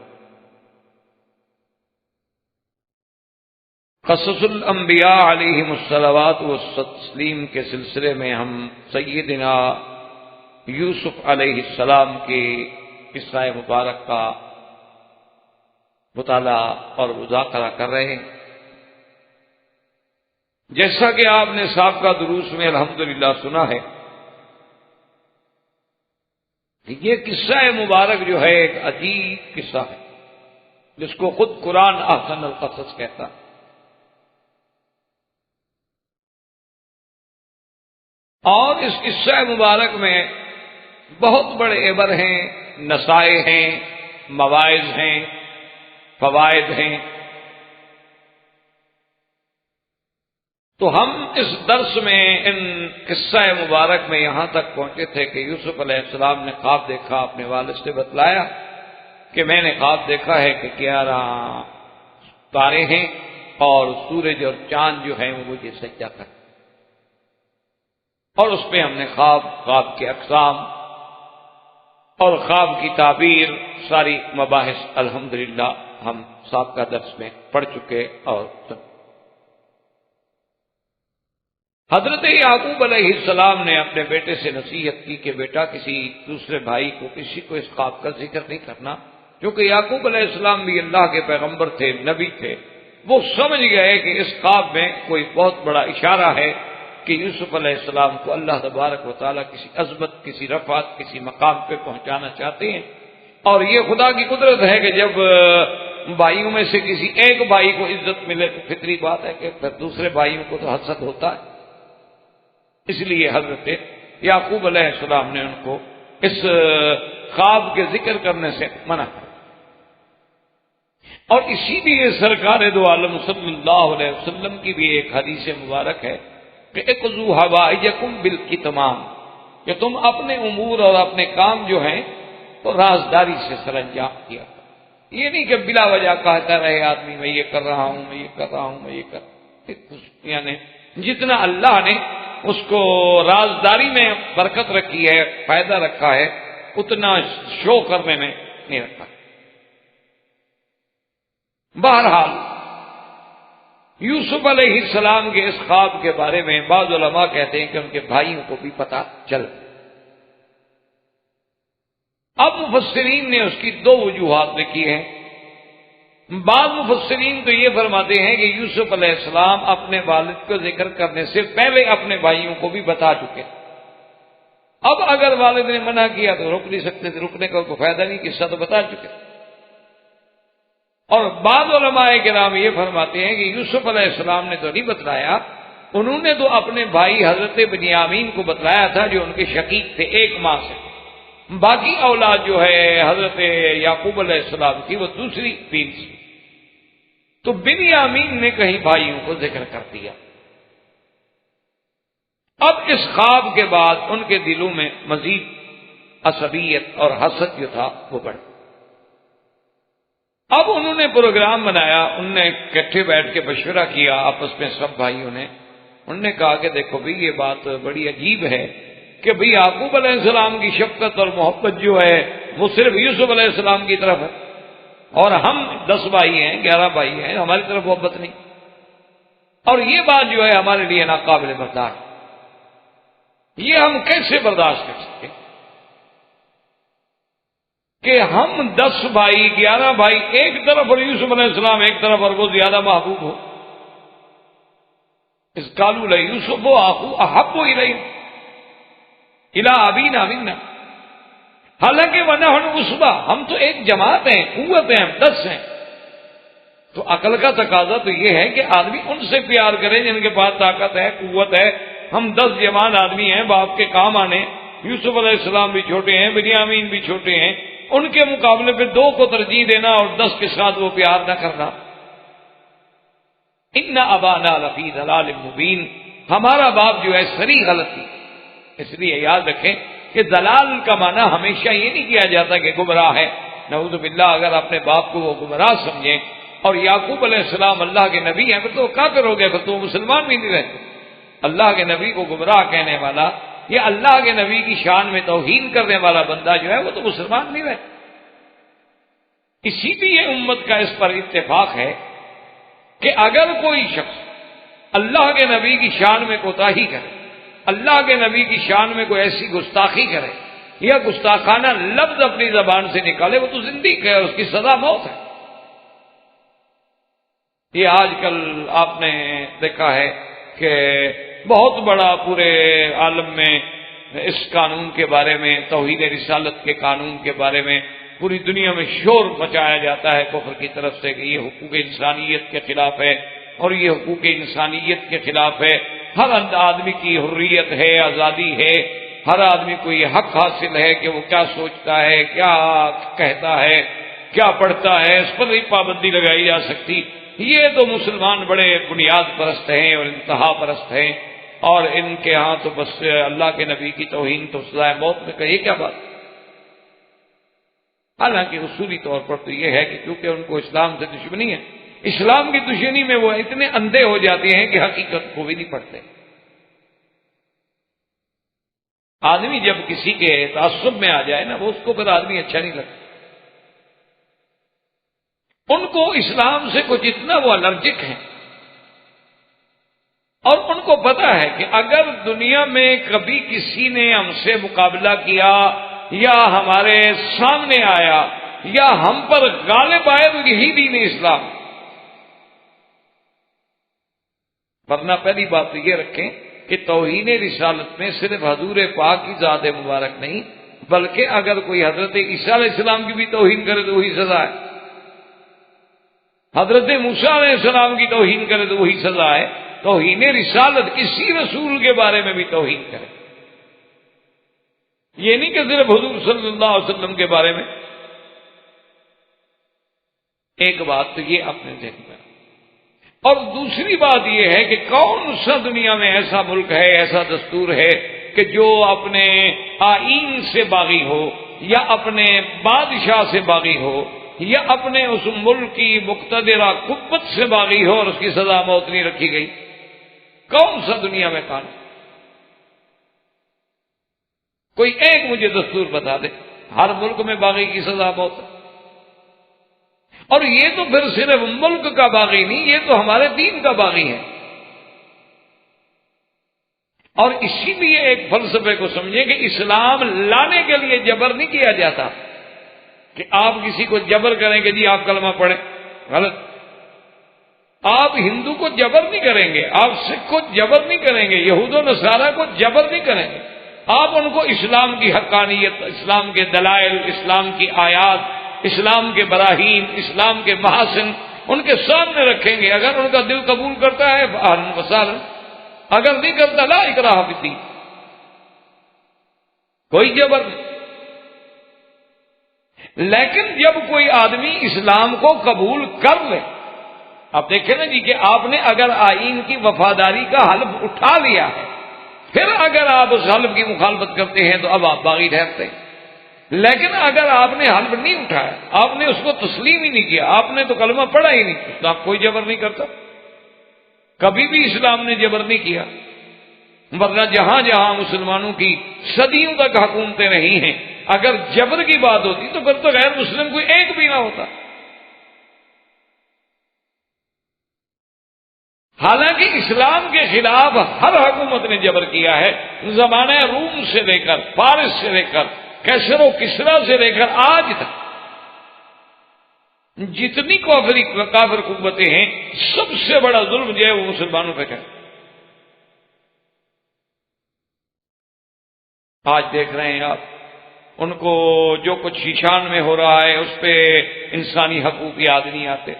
Speaker 2: قصص الانبیاء علیہم الصلوات والتسلیم کے سلسلے میں ہم سیدنا یوسف علیہ السلام کے قصہ مبارک کا مطالعہ اور مذاکرہ کر رہے ہیں۔ جیسا کہ آپ نے سابقہ دروس میں الحمدللہ سنا ہے، یہ قصہ مبارک جو ہے ایک عجیب قصہ ہے، جس کو خود قرآن احسن القصص کہتا ہے۔ اور اس قصہ مبارک میں بہت بڑے عبر ہیں، نصائح ہیں، مواعظ ہیں، فوائد ہیں۔ تو ہم اس درس میں ان قصہ مبارک میں یہاں تک پہنچے تھے کہ یوسف علیہ السلام نے خواب دیکھا، اپنے والد سے بتلایا کہ میں نے خواب دیکھا ہے کہ 11 تارے ہیں اور سورج اور چاند جو ہیں وہ مجھے سجدہ کرتے، اور اس پہ ہم نے خواب کے اقسام اور خواب کی تعبیر، ساری مباحث الحمدللہ ہم سابقہ درس میں پڑھ چکے۔ اور حضرت یعقوب علیہ السلام نے اپنے بیٹے سے نصیحت کی کہ بیٹا کسی دوسرے بھائی کو، کسی کو اس خواب کا ذکر نہیں کرنا، کیونکہ یعقوب علیہ السلام بھی اللہ کے پیغمبر تھے، نبی تھے۔ وہ سمجھ گئے کہ اس خواب میں کوئی بہت بڑا اشارہ ہے کہ یوسف علیہ السلام کو اللہ تبارک و تعالیٰ کسی عظمت، کسی رفعت، کسی مقام پہ پہنچانا چاہتے ہیں۔ اور یہ خدا کی قدرت ہے کہ جب بھائیوں میں سے کسی ایک بھائی کو عزت ملے تو فطری بات ہے کہ پھر دوسرے بھائیوں کو تو حسد ہوتا ہے۔ اس لیے حضرت یعقوب علیہ السلام نے ان کو اس خواب کے ذکر کرنے سے منع کیا۔ اور اسی لیے سرکار دو عالم صلی اللہ علیہ وسلم کی بھی ایک حدیث مبارک ہے کہ اقضوا حوائجکم بالکتمان، کہ تم اپنے امور اور اپنے کام جو ہیں تو رازداری سے سر انجام کیا کرو۔ یہ نہیں کہ بلا وجہ کہتا رہے آدمی میں یہ کر رہا ہوں، میں یہ کر رہا ہوں، میں یہ کر، یعنی جتنا اللہ نے اس کو رازداری میں برکت رکھی ہے، فائدہ رکھا ہے، اتنا شو کرنے میں نہیں رکھا۔ بہرحال یوسف علیہ السلام کے اس خواب کے بارے میں بعض علماء کہتے ہیں کہ ان کے بھائیوں کو بھی پتہ چل۔ اب مفسرین نے اس کی 2 وجوہات لکھی ہیں۔ بعض مفسرین تو یہ فرماتے ہیں کہ یوسف علیہ السلام اپنے والد کو ذکر کرنے سے پہلے اپنے بھائیوں کو بھی بتا چکے، اب اگر والد نے منع کیا تو روک نہیں سکتے تھے، رکنے کا کوئی فائدہ نہیں، قصہ تو بتا چکے۔ اور بعض علماء کرام یہ فرماتے ہیں کہ یوسف علیہ السلام نے تو نہیں بتلایا، انہوں نے تو اپنے بھائی حضرت بنیامین کو بتلایا تھا جو ان کے شقیق تھے ایک ماں سے، باقی اولاد جو ہے حضرت یعقوب علیہ السلام کی وہ دوسری بین سے۔ تو بنیامین نے کہیں بھائیوں کو ذکر کر دیا۔ اب اس خواب کے بعد ان کے دلوں میں مزید عصبیت اور حسد جو تھا وہ بڑھ۔ اب انہوں نے پروگرام بنایا، انہوں نے اکٹھے بیٹھ کے مشورہ کیا آپس میں سب بھائیوں نے۔ انہوں نے کہا کہ دیکھو بھئی یہ بات بڑی عجیب ہے کہ بھئی یعقوب علیہ السلام کی شفقت اور محبت جو ہے وہ صرف یوسف علیہ السلام کی طرف ہے، اور ہم 10 بھائی ہیں، 11 بھائی ہیں، ہماری طرف محبت نہیں، اور یہ بات جو ہے ہمارے لیے ناقابل برداشت، یہ ہم کیسے برداشت کر سکتے کہ ہم 10 بھائی 11 بھائی ایک طرف اور یوسف علیہ السلام ایک طرف اور وہ زیادہ محبوب ہو۔ اس قالوا لیوسف اخو احب الیہ الی ابینا منا، حالانکہ ونحن عصبہ، ہم تو ایک جماعت ہیں، قوت ہیں، ہم 10 ہیں۔ تو عقل کا تقاضا تو یہ ہے کہ آدمی ان سے پیار کرے جن کے پاس طاقت ہے، قوت ہے۔ ہم 10 جوان آدمی ہیں باپ کے کام آنے، یوسف علیہ السلام بھی چھوٹے ہیں، بنیامین بھی چھوٹے ہیں، ان کے مقابلے پہ 2 کو ترجیح دینا اور 10 کے ساتھ وہ پیار نہ کرنا۔ ان ابانا لفی ضلال مبین، ہمارا باپ جو ہے سری غلطی۔ اس لیے یاد رکھیں کہ ضلال کا معنی ہمیشہ یہ نہیں کیا جاتا کہ گمراہ ہے، نعوذ باللہ۔ اگر اپنے باپ کو وہ گمراہ سمجھیں، اور یعقوب علیہ السلام اللہ کے نبی ہیں، پھر تو وہ کافر ہو گئے، پھر تو وہ مسلمان بھی نہیں رہتے۔ اللہ کے نبی کو گمراہ کہنے والا، یہ اللہ کے نبی کی شان میں توہین کرنے والا بندہ جو ہے وہ تو مسلمان نہیں رہتا۔ اسی لیے امت کا اس پر اتفاق ہے کہ اگر کوئی شخص اللہ کے نبی کی شان میں کوتاہی کرے، اللہ کے نبی کی شان میں کوئی ایسی گستاخی کرے یا گستاخانہ لفظ اپنی زبان سے نکالے، وہ تو زندگی ہے، اس کی سزا موت ہے۔ یہ آج کل آپ نے دیکھا ہے کہ بہت بڑا پورے عالم میں اس قانون کے بارے میں، توحید رسالت کے قانون کے بارے میں پوری دنیا میں شور مچایا جاتا ہے کفر کی طرف سے کہ یہ حقوق انسانیت کے خلاف ہے اور یہ حقوق انسانیت کے خلاف ہے، ہر آدمی کی حریت ہے، آزادی ہے، ہر آدمی کو یہ حق حاصل ہے کہ وہ کیا سوچتا ہے، کیا کہتا ہے، کیا پڑھتا ہے، اس پر نہیں پابندی لگائی جا سکتی۔ یہ تو مسلمان بڑے بنیاد پرست ہیں اور انتہا پرست ہیں، اور ان کے ہاں تو بس اللہ کے نبی کی توہین تو سزائے موت میں کہیے کیا بات۔ حالانکہ اصولی طور پر تو یہ ہے کہ کیونکہ ان کو اسلام سے دشمنی ہے، اسلام کی دشمنی میں وہ اتنے اندھے ہو جاتے ہیں کہ حقیقت کو بھی نہیں پڑھتے۔ آدمی جب کسی کے تعصب میں آ جائے نا، وہ اس کو پھر آدمی اچھا نہیں لگتا۔ ان کو اسلام سے کچھ اتنا وہ الرجک ہیں، اور ان کو پتا ہے کہ اگر دنیا میں کبھی کسی نے ہم سے مقابلہ کیا یا ہمارے سامنے آیا یا ہم پر غالب آئے تو یہی دین اسلام۔ ورنہ پہلی بات تو یہ رکھیں کہ توہین رسالت میں صرف حضور پاک کی ذات مبارک نہیں، بلکہ اگر کوئی حضرت عیسیٰ علیہ السلام کی بھی توہین کرے تو وہی سزا ہے، حضرت موسیٰ علیہ السلام کی توہین کرے تو وہی سزا ہے۔ توہین رسالت کسی رسول کے بارے میں بھی توہین کرے، یہ نہیں کہ صرف حضور صلی اللہ علیہ وسلم کے بارے میں۔ ایک بات تو یہ اپنے ذہن میں، اور دوسری بات یہ ہے کہ کون سا دنیا میں ایسا ملک ہے، ایسا دستور ہے کہ جو اپنے آئین سے باغی ہو یا اپنے بادشاہ سے باغی ہو یا اپنے اس ملک کی مقتدرہ قوت سے باغی ہو اور اس کی سزا موت نہیں رکھی گئی؟ کون سا دنیا میں قانون؟ کوئی ایک مجھے دستور بتا دے۔ ہر ملک میں باغی کی سزا موت ہے، اور یہ تو پھر صرف ملک کا باغی نہیں، یہ تو ہمارے دین کا باغی ہے۔ اور اسی لیے ایک فلسفے کو سمجھیں کہ اسلام لانے کے لیے جبر نہیں کیا جاتا کہ آپ کسی کو جبر کریں کہ جی آپ کلمہ پڑھیں، غلط۔ آپ ہندو کو جبر نہیں کریں گے، آپ سکھ کو جبر نہیں کریں گے، یہود و نصارہ کو جبر نہیں کریں گے، آپ ان کو اسلام کی حقانیت، اسلام کے دلائل، اسلام کی آیات، اسلام کے براہین، اسلام کے محاسن ان کے سامنے رکھیں گے۔ اگر ان کا دل قبول کرتا ہے اہلاً وسہلاً، اگر نہیں کرتا لا اکراہ فی الدین، کوئی جبر نہیں۔ لیکن جب کوئی آدمی اسلام کو قبول کر لے، اب دیکھیں نا جی کہ آپ نے اگر آئین کی وفاداری کا حلف اٹھا لیا ہے، پھر اگر آپ اس حلف کی مخالفت کرتے ہیں تو اب آپ باغی ٹھہرتے ہیں۔ لیکن اگر آپ نے حلف نہیں اٹھایا، آپ نے اس کو تسلیم ہی نہیں کیا، آپ نے تو کلمہ پڑھا ہی نہیں، تو آپ کوئی جبر نہیں کرتا۔ کبھی بھی اسلام نے جبر نہیں کیا، ورنہ جہاں جہاں مسلمانوں کی صدیوں تک حکومتیں رہی ہیں، اگر جبر کی بات ہوتی تو پھر تو غیر مسلم کوئی ایک بھی نہ ہوتا۔ حالانکہ اسلام کے خلاف ہر حکومت نے جبر کیا ہے، زمانہ روم سے لے کر، فارس سے لے کر، کیسر و کسرا سے لے کر آج تک جتنی کافر قوتیں ہیں، سب سے بڑا ظلم جو ہے وہ مسلمانوں پہ ہے۔ آج دیکھ رہے ہیں آپ ان کو جو کچھ شیشان میں ہو رہا ہے اس پہ انسانی حقوق یاد نہیں آتے۔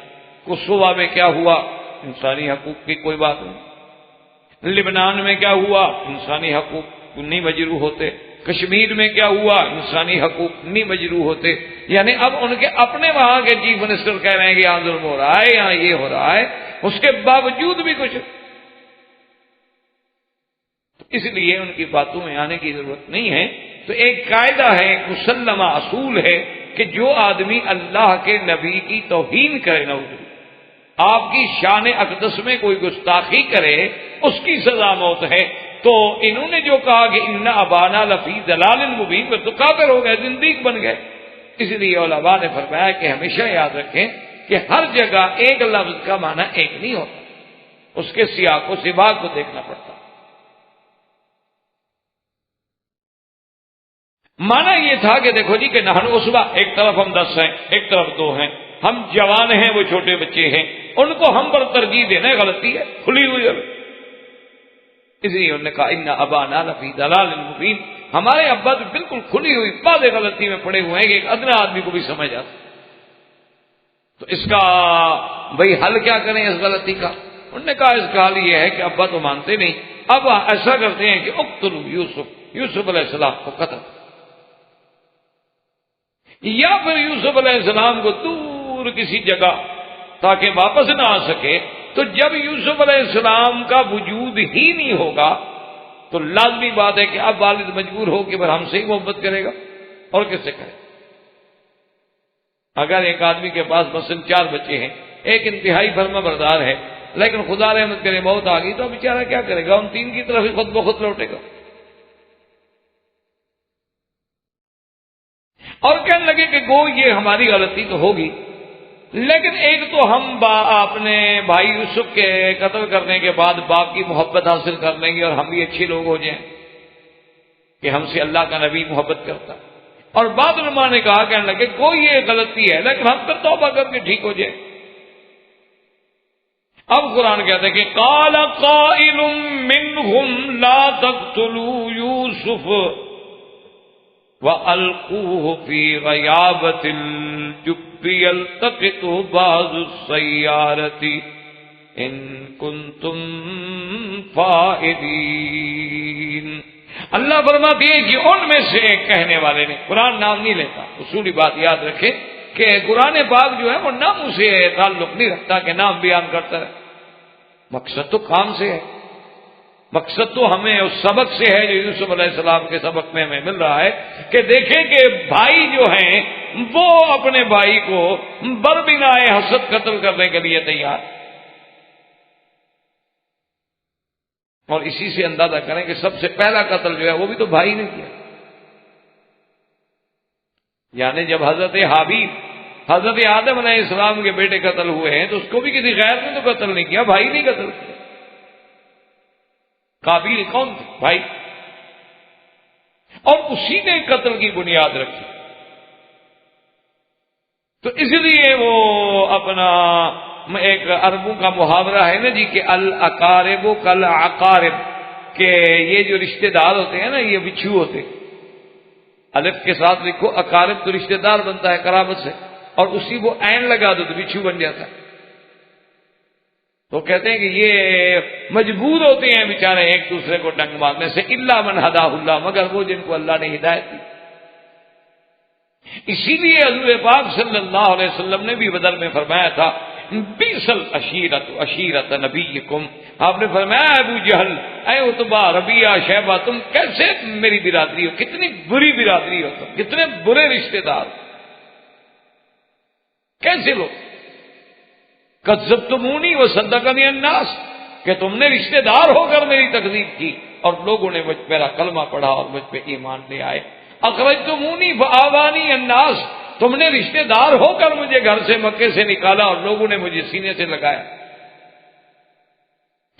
Speaker 2: کوسووا میں کیا ہوا، انسانی حقوق کی کوئی بات نہیں۔ لبنان میں کیا ہوا، انسانی حقوق نہیں مجروح ہوتے۔ کشمیر میں کیا ہوا، انسانی حقوق نہیں مجروح ہوتے۔ یعنی اب ان کے اپنے وہاں کے چیف منسٹر کہہ رہے ہیں کہ یہاں ظلم ہو رہا ہے، یہاں یہ ہو رہا ہے، اس کے باوجود بھی کچھ۔ اس لیے ان کی باتوں میں آنے کی ضرورت نہیں ہے۔ تو ایک قاعدہ ہے، ایک مسلمہ اصول ہے کہ جو آدمی اللہ کے نبی کی توہین کرے، نعوذ باللہ، آپ کی شان اقدس میں کوئی گستاخی کرے، اس کی سزا موت ہے۔ تو انہوں نے جو کہا کہ ان ابانا لفی ضلال مبین، پھر تو کافر ہو گئے، زندیق بن گئے۔ اس لیے علماء نے فرمایا کہ ہمیشہ یاد رکھیں کہ ہر جگہ ایک لفظ کا معنی ایک نہیں ہوتا، اس کے سیاق و سباق کو دیکھنا پڑتا۔ معنی یہ تھا کہ دیکھو جی کہ نحن عصبہ، ایک طرف ہم 10 ہیں، ایک طرف 2 ہیں، ہم جوان ہیں، وہ چھوٹے بچے ہیں، ان کو ہم پر ترجیح دینا غلطی ہے، کھلی ہوئی ہے۔ اس لیے انہوں نے کہا ان ابانا لفی ضلال مبین، ہمارے ابا تو بالکل کھلی ہوئی واضح غلطی میں پڑے ہوئے ہیں کہ ایک ادنا آدمی کو بھی سمجھ آتا۔ تو اس کا بھائی حل کیا کریں اس غلطی کا؟ انہوں نے کہا اس کا حل یہ ہے کہ ابا تو مانتے نہیں، اب ایسا کرتے ہیں کہ اقتلوا یوسف علیہ السلام کو قتل، یا پھر یوسف علیہ السلام کو دور کسی جگہ تاکہ واپس نہ آ سکے، تو جب یوسف علیہ السلام کا وجود ہی نہیں ہوگا تو لازمی بات ہے کہ اب والد مجبور ہو کہ ہم سے ہی محبت کرے گا اور کس سے کرے۔ اگر ایک آدمی کے پاس مثلاً 4 بچے ہیں، ایک انتہائی فرما بردار ہے، لیکن خدا رحمت کرے موت آ گئی تو اب بیچارہ کیا کرے گا؟ ان 3 کی طرف ہی خود بخود لوٹے گا۔ اور کہنے لگے کہ گو یہ ہماری غلطی تو ہوگی، لیکن ایک تو ہم اپنے بھائی یوسف کے قتل کرنے کے بعد باپ کی محبت حاصل کر لیں گے اور ہم بھی اچھے لوگ ہو جائیں کہ ہم سے اللہ کا نبی محبت کرتا۔ اور بعض علماء نے کہا، کہنے لگے کوئی یہ غلطی ہے لیکن ہم پھر توبہ کر کے ٹھیک ہو جائیں۔ اب قرآن کہتا ہے کہ قال قائل منهم لا تقتلوا يوسف وَأَلْقُوهُ فِي غَيَابَةِ الْجُبِّ يَلْتَقِطْهُ بَعْضُ السَّيَّارَةِ إِن كُنتُمْ فَاعِلِينَ۔ اللہ فرماتے ہیں کہ ان میں سے ایک کہنے والے نے، قرآن نام نہیں لیتا، اصولی بات یاد رکھیں کہ قرآن پاک جو ہے وہ ناموں سے تعلق نہیں رکھتا کہ نام بیان کرتا ہے، مقصد تو کام سے ہے، مقصد تو ہمیں اس سبق سے ہے جو یوسف علیہ السلام کے سبق میں ہمیں مل رہا ہے کہ دیکھیں کہ بھائی جو ہیں وہ اپنے بھائی کو بربنائے حسد قتل کرنے کے لیے تیار، اور اسی سے اندازہ کریں کہ سب سے پہلا قتل جو ہے وہ بھی تو بھائی نے کیا۔ یعنی جب حضرت حابیل حضرت آدم علیہ السلام کے بیٹے قتل ہوئے ہیں تو اس کو بھی کسی غیر نے تو قتل نہیں کیا، بھائی نہیں قتل کیا۔ قابیل کون تھے؟ بھائی، اور اسی نے قتل کی بنیاد رکھی۔ تو اس لیے وہ اپنا ایک عربوں کا محاورہ ہے نا جی کہ الاقارب کالعقارب، کہ یہ جو رشتہ دار ہوتے ہیں نا یہ بچھو ہوتے، الف کے ساتھ لکھو، اقارب تو رشتہ دار بنتا ہے قرابت سے، اور اسی وہ عین لگا دو تو بچھو بن جاتا ہے۔ تو کہتے ہیں کہ یہ مجبور ہوتے ہیں بیچارے ایک دوسرے کو ڈنگ مارنے سے، الا من ہداہ اللہ، مگر وہ جن کو اللہ نے ہدایت دی۔ اسی لیے حضور پاک صلی اللہ علیہ وسلم نے بھی بدر میں فرمایا تھا بیسل عشیرت نبیکم، آپ نے فرمایا ابو جہل، اے عتبہ، ربیعہ، شیبہ، تم کیسے میری برادری ہو، کتنی بری برادری ہو تم، کتنے برے رشتے دار، کیسے لوگ، کذبتمونی وصدقنی الناس، کہ تم نے رشتے دار ہو کر میری تکذیب کی اور لوگوں نے مجھ میرا کلمہ پڑھا اور مجھ پہ ایمان لے آئے۔ اخرجتمونی فآوانی الناس، تم نے رشتے دار ہو کر مجھے گھر سے مکے سے نکالا اور لوگوں نے مجھے سینے سے لگایا،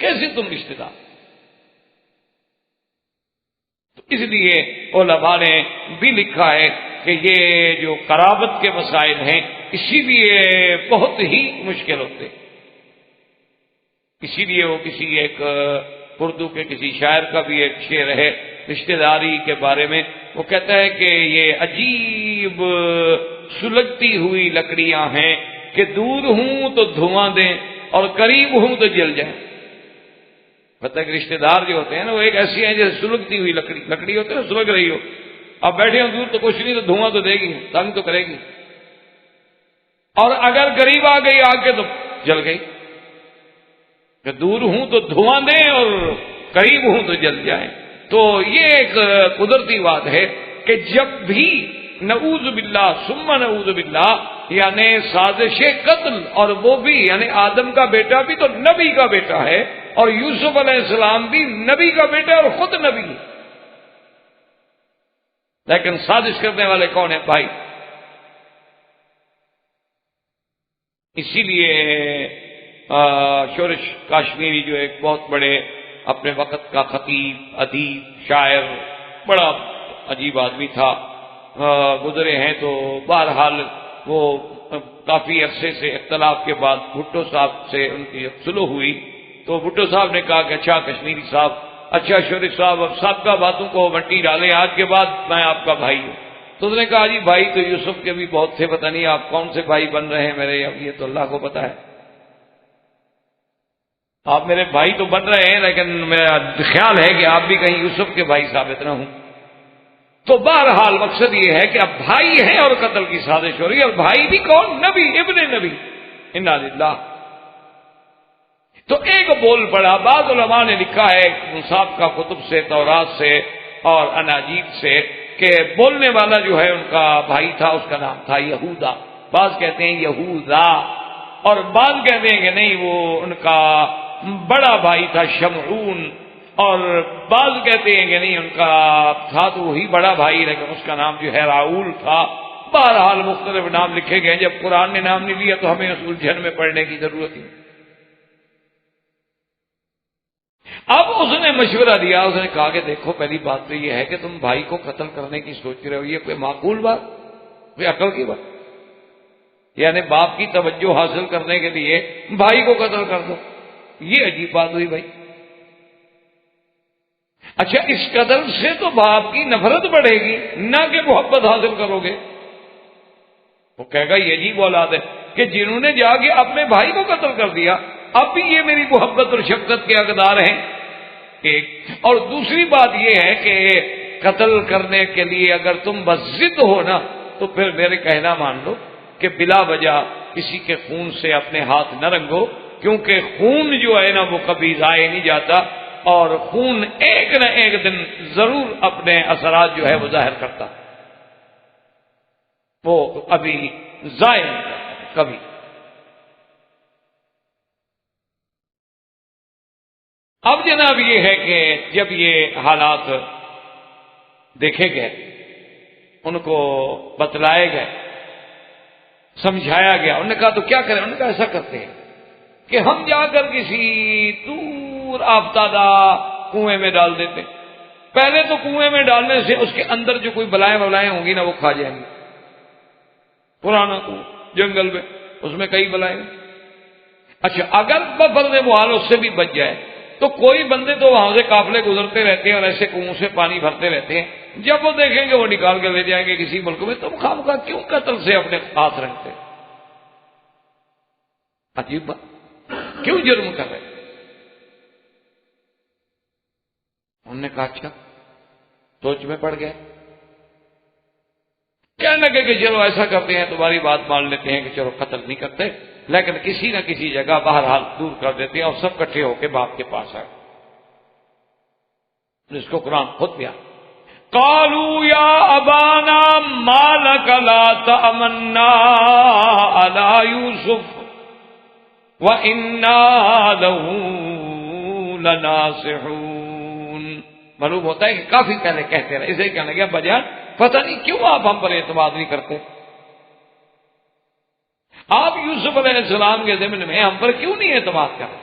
Speaker 2: کیسے تم رشتے دار؟ تو اس لیے علماء نے بھی لکھا ہے کہ یہ جو قرابت کے مسائل ہیں اسی لیے بہت ہی مشکل ہوتے، اسی لیے وہ کسی ایک اردو کے کسی شاعر کا بھی ایک شعر ہے رشتہ داری کے بارے میں، وہ کہتا ہے کہ یہ عجیب سلگتی ہوئی لکڑیاں ہیں کہ دور ہوں تو دھواں دیں اور قریب ہوں تو جل جائیں۔ مطلب کہ رشتہ دار جو ہوتے ہیں نا وہ ایک ایسی ہیں جیسے سلگتی ہوئی لکڑی ہوتی ہے نا، سلگ رہی ہو، اب بیٹھے ہوں دور تو کچھ نہیں تو دھواں تو دے گی، تنگ تو کرے گی، اور اگر قریب آ گئی آگ کے تو جل گئی، کہ دور ہوں تو دھواں دیں اور قریب ہوں تو جل جائیں۔ تو یہ ایک قدرتی بات ہے کہ جب بھی نعوذ باللہ ثم نعوذ باللہ یعنی سازش قتل، اور وہ بھی یعنی آدم کا بیٹا بھی تو نبی کا بیٹا ہے اور یوسف علیہ السلام بھی نبی کا بیٹا اور خود نبی، لیکن سازش کرنے والے کون ہیں؟ بھائی۔ اسی لیے شورش کاشمیری جو ایک بہت بڑے اپنے وقت کا خطیب، ادیب، شاعر، بڑا عجیب آدمی تھا، گزرے ہیں، تو بہرحال وہ کافی عرصے سے اختلاف کے بعد بھٹو صاحب سے ان کی صلح ہوئی، تو بھٹو صاحب نے کہا کہ اچھا کشمیری صاحب اچھا شریف صاحب اب سب کا باتوں کو مٹی ڈالیں، آج کے بعد میں آپ کا بھائی ہوں۔ تو اس نے کہا جی بھائی تو یوسف کے بھی بہت تھے، پتہ نہیں آپ کون سے بھائی بن رہے ہیں میرے، اب یہ تو اللہ کو پتا ہے، آپ میرے بھائی تو بن رہے ہیں لیکن میرا خیال ہے کہ آپ بھی کہیں یوسف کے بھائی ثابت نہ ہوں۔ تو بہرحال مقصد یہ ہے کہ اب بھائی ہیں اور قتل کی سازش ہو رہی ہے، اور بھائی بھی کون؟ نبی، ابن نبی، انا للہ۔ تو ایک بول پڑا، بعض علماء نے لکھا ہے سابقہ کتب سے، تورات سے اور اناجیل سے، کہ بولنے والا جو ہے ان کا بھائی تھا، اس کا نام تھا یہودا، بعض کہتے ہیں یہودا، اور بعض کہتے ہیں کہ نہیں وہ ان کا بڑا بھائی تھا شمعون، اور بعض کہتے ہیں کہ نہیں ان کا تھا تو وہی بڑا بھائی لیکن اس کا نام جو ہے راؤل تھا۔ بہرحال مختلف نام لکھے گئے، جب قرآن نے نام نہیں لیا تو ہمیں اس الجھن میں پڑنے کی ضرورت ہی۔ اب اس نے مشورہ دیا، اس نے کہا کہ دیکھو پہلی بات تو یہ ہے کہ تم بھائی کو قتل کرنے کی سوچ رہے ہو، یہ کوئی معقول بات، کوئی عقل کی بات؟ یعنی باپ کی توجہ حاصل کرنے کے لیے بھائی کو قتل کر دو، یہ عجیب بات ہوئی بھائی۔ اچھا اس قتل سے تو باپ کی نفرت بڑھے گی، نہ کہ محبت حاصل کرو گے۔ وہ کہے گا یہ عجیب اولاد ہے کہ جنہوں نے جا کے اپنے بھائی کو قتل کر دیا اب بھی یہ میری محبت اور شفقت کے حقدار ہیں، ایک۔ اور دوسری بات یہ ہے کہ قتل کرنے کے لیے اگر تم بس ضد ہو نا تو پھر میرے کہنا مان لو کہ بلا وجہ کسی کے خون سے اپنے ہاتھ نہ رنگو، کیونکہ خون جو ہے نا وہ کبھی ضائع نہیں جاتا، اور خون ایک نہ ایک دن ضرور اپنے اثرات جو ہے وہ ظاہر کرتا، وہ ابھی ضائع نہیں کرتا کبھی۔ اب جناب یہ ہے کہ جب یہ حالات دیکھے گئے، ان کو بتلائے گئے، سمجھایا گیا، انہوں نے کہا تو کیا کریں؟ انہوں نے کہا ایسا کرتے ہیں کہ ہم جا کر کسی دور آفتادہ کنویں میں ڈال دیتے، پہلے تو کنویں میں ڈالنے سے اس کے اندر جو کوئی بلائیں ہوں گی نا وہ کھا جائیں گی، پرانا کنواں جنگل میں، اس میں کئی بلائیں۔ اچھا اگر بفرض محال اس سے بھی بچ جائے تو کوئی بندے تو وہاں سے قافلے گزرتے رہتے ہیں اور ایسے کنووں سے پانی بھرتے رہتے ہیں، جب وہ دیکھیں گے وہ نکال کے لے جائیں گے کسی ملک میں، تم خواہ کیوں قتل سے اپنے ہاتھ رکھتے؟ عجیب بات، کیوں جرم کر رہے؟ انہوں نے کہا اچھا، سوچ میں پڑ گئے، کہنے لگے کہ چلو ایسا کرتے ہیں، تمہاری بات مان لیتے ہیں کہ چلو قتل نہیں کرتے لیکن کسی نہ کسی جگہ بہرحال دور کر دیتے ہیں، اور سب کٹھے ہو کے باپ کے پاس آئے۔ اس کو قرآن خود پیا قالوا یا ابانا ما لک لا تأمنا علی یوسف وَإِنَّا لَهُ لَنَاصِحُونَ۔ معلوم ہوتا ہے کہ کافی پہلے کہتے رہے، اسے کہنے لگا بجان پتہ نہیں کیوں آپ ہم پر اعتماد نہیں کرتے، آپ یوسف علیہ السلام کے ضمن میں ہم پر کیوں نہیں اعتماد کرتے؟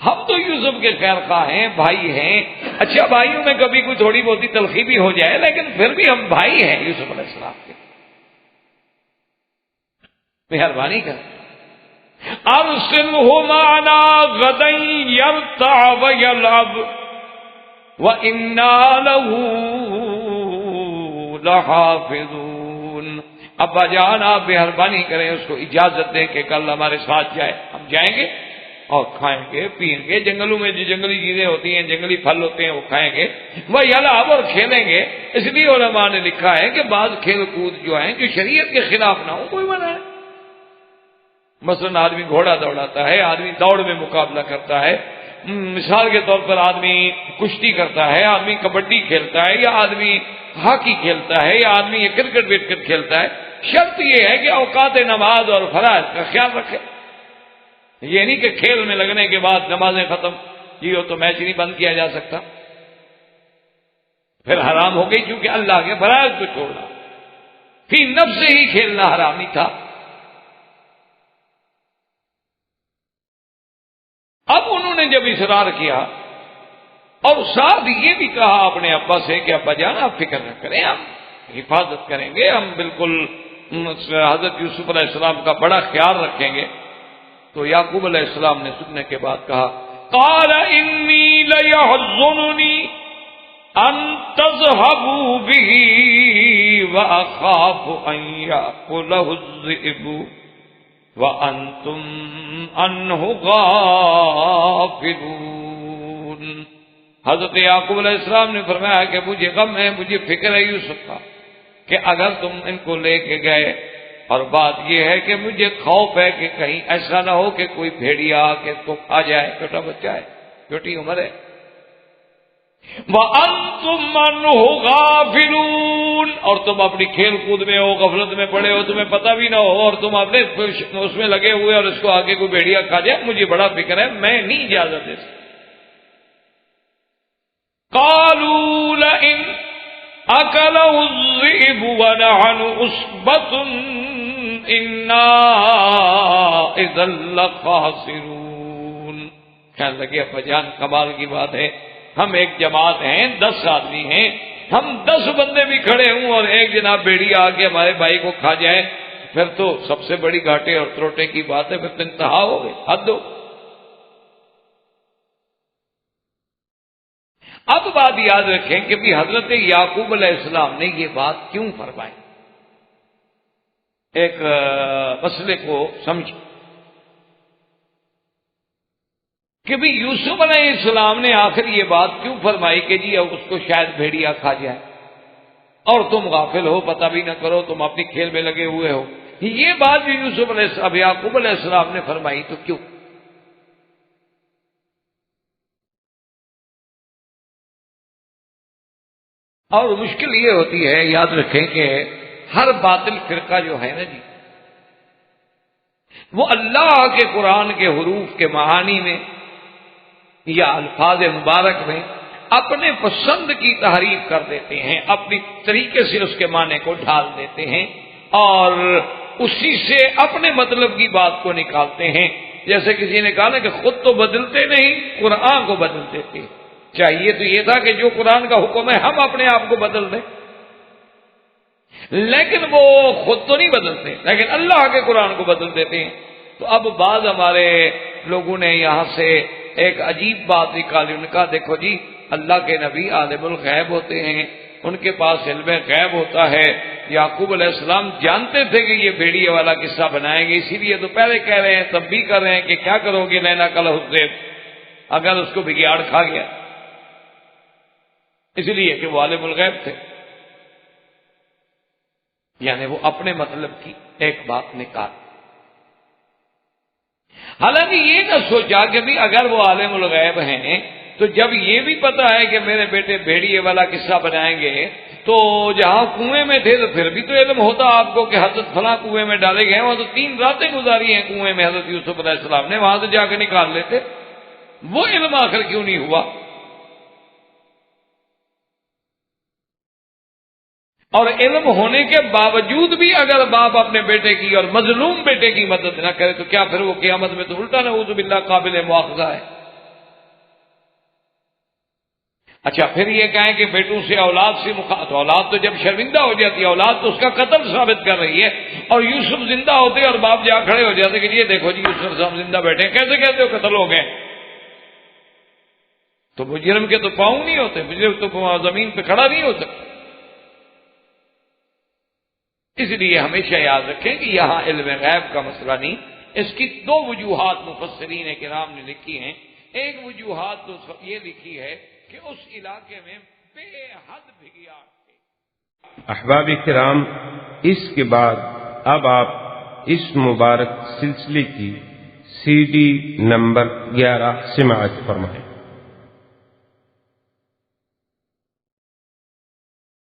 Speaker 2: ہم تو یوسف کے خیر خواہ ہیں، بھائی ہیں، اچھا بھائیوں میں کبھی کوئی تھوڑی بہت تلخی بھی ہو جائے لیکن پھر بھی ہم بھائی ہیں یوسف علیہ السلام کے، مہربانی کر ارسلہ معنا غدا یرتع ویلعب وَإِنَّا لَهُ لَحَافِظُونَ۔ ابا جان آپ مہربانی کریں، اس کو اجازت دیں کہ کل ہمارے ساتھ جائے، ہم جائیں گے اور کھائیں گے پیئیں گے، جنگلوں میں جو جنگلی چیزیں ہوتی ہیں، جنگلی پھل ہوتے ہیں وہ کھائیں گے، وہ یلعب اور کھیلیں گے۔ اس لیے علماء نے لکھا ہے کہ بعض کھیل کود جو ہیں جو شریعت کے خلاف نہ ہو کوئی منع ہے، مثلا آدمی گھوڑا دوڑاتا ہے، آدمی دوڑ میں مقابلہ کرتا ہے، مثال کے طور پر آدمی کشتی کرتا ہے، آدمی کبڈی کھیلتا ہے، یا آدمی ہاکی کھیلتا ہے، یا آدمی یہ کرکٹ وکٹ کھیلتا ہے، شرط یہ ہے کہ اوقات نماز اور فرائض کا خیال رکھے۔ یہ نہیں کہ کھیل میں لگنے کے بعد نمازیں ختم، یہ ہو تو میچ نہیں بند کیا جا سکتا، پھر حرام ہو گئی، کیونکہ اللہ کے فرائض کو چھوڑنا، فی نفس سے ہی کھیلنا حرام نہیں تھا۔ اب انہوں نے جب اصرار کیا اور ساتھ یہ بھی کہا اپنے ابا سے کہ ابا جان آپ فکر نہ کریں، ہم حفاظت کریں گے، ہم بالکل حضرت یوسف علیہ السلام کا بڑا خیال رکھیں گے، تو یعقوب علیہ السلام نے سننے کے بعد کہا قال انی لیحزننی ان تذهبوا به واخاف ان یاکلہ الذئب وانتم عنہ غافلون۔ حضرت یعقوب علیہ السلام نے فرمایا کہ مجھے غم ہے، مجھے فکر ہے یوسف کا کہ اگر تم ان کو لے کے گئے، اور بات یہ ہے کہ مجھے خوف ہے کہ کہیں ایسا نہ ہو کہ کوئی بھیڑیا آ کے اس کو کھا جائے، چھوٹا بچہ ہے، چھوٹی عمر ہے۔ وَأَنْتُمْ عَنْهُ غَافِلُونَ، اور تم اپنی کھیل کود میں ہو، غفلت میں پڑے ہو، تمہیں پتہ بھی نہ ہو، اور تم اپنے اس میں لگے ہوئے اور اس کو آگے کوئی بھیڑیا کھا جائے، مجھے بڑا فکر ہے، میں نہیں اجازت دے سکتا۔ قَالُوا لَئِنْ أَكَلَهُ الذِّئْبُ وَنَحْنُ عُصْبَةٌ إِنَّا إِذًا لَخَاسِرُونَ۔ کہنے لگے ابا جان کمال کی بات ہے، ہم ایک جماعت ہیں، 10 آدمی ہیں، ہم 10 بندے بھی کھڑے ہوں اور ایک جناب بیڑی آ کے ہمارے بھائی کو کھا جائے، پھر تو سب سے بڑی گھاٹے اور تروٹے کی بات ہے، پھر تو انتہا ہو گئی، حد ہو۔ اب بات یاد رکھیں کہ بھی حضرت یعقوب علیہ السلام نے یہ بات کیوں فرمائی، ایک مسئلے کو سمجھ کہ بھی یوسف علیہ السلام نے آخر یہ بات کیوں فرمائی کہ جی اب اس کو شاید بھیڑیا کھا جائے اور تم غافل ہو، پتہ بھی نہ کرو، تم اپنی کھیل میں لگے ہوئے ہو، یہ بات جو یوسف علیہ السلام یعقوب علیہ السلام نے فرمائی تو کیوں؟ اور مشکل یہ ہوتی ہے، یاد رکھیں کہ ہر باطل فرقہ جو ہے نا جی، وہ اللہ کے قرآن کے حروف کے معانی میں یا الفاظ مبارک میں اپنے پسند کی تحریف کر دیتے ہیں، اپنی طریقے سے اس کے معنی کو ڈھال دیتے ہیں اور اسی سے اپنے مطلب کی بات کو نکالتے ہیں۔ جیسے کسی نے کہا نا کہ خود تو بدلتے نہیں، قرآن کو بدل دیتے، چاہیے تو یہ تھا کہ جو قرآن کا حکم ہے ہم اپنے آپ کو بدل دیں، لیکن وہ خود تو نہیں بدلتے، لیکن اللہ کے قرآن کو بدل دیتے ہیں۔ تو اب بعض ہمارے لوگوں نے یہاں سے ایک عجیب بات نکالی، ان کا دیکھو جی اللہ کے نبی عالم الغیب ہوتے ہیں، ان کے پاس علم غیب ہوتا ہے، یعقوب علیہ السلام جانتے تھے کہ یہ بھیڑیے والا قصہ بنائیں گے، اسی لیے تو پہلے کہہ رہے ہیں، تب بھی کر رہے ہیں کہ کیا کرو گے لینا کل حسین اگر اس کو بگیاڑ کھا گیا، اس لیے کہ وہ عالم الغیب تھے، یعنی وہ اپنے مطلب کی ایک بات نکال۔ حالانکہ یہ نہ سوچا کہ بھی اگر وہ عالم الغیب ہیں تو جب یہ بھی پتا ہے کہ میرے بیٹے بھیڑیے والا قصہ بنائیں گے تو جہاں کنویں میں تھے تو پھر بھی تو علم ہوتا آپ کو کہ حضرت فلاں کنویں میں ڈالے گئے، وہاں تو 3 راتیں گزاری ہیں کنویں میں حضرت یوسف علیہ السلام نے، وہاں سے جا کے نکال لیتے، وہ علم آخر کیوں نہیں ہوا؟ اور علم ہونے کے باوجود بھی اگر باپ اپنے بیٹے کی اور مظلوم بیٹے کی مدد نہ کرے تو کیا پھر وہ قیامت میں تو الٹا نعوذ باللہ قابل مواخذہ ہے۔ اچھا پھر یہ کہیں کہ بیٹوں سے اولاد سے تو اولاد تو جب شرمندہ ہو جاتی ہے، اولاد تو اس کا قتل ثابت کر رہی ہے، اور یوسف زندہ ہوتے اور باپ جا کھڑے ہو جاتے کہ یہ دیکھو جی یوسف صاحب زندہ بیٹھے ہیں، کیسے کہتے ہو قتل ہو گئے؟ تو مجرم کے تو پاؤں نہیں ہوتے، مجرم تو زمین پہ کھڑا نہیں ہو سکتا۔ اس لیے ہمیشہ یاد رکھیں کہ یہاں علم غیب کا مسئلہ نہیں، اس کی 2 وجوہات مفسرین کرام نے لکھی ہیں۔ ایک وجوہات تو یہ لکھی ہے کہ اس علاقے میں بے حد بھگیاڑ تھے۔
Speaker 1: احباب کرام، اس کے بعد اب آپ اس مبارک سلسلے کی CD نمبر 11 سماعت فرمائیں۔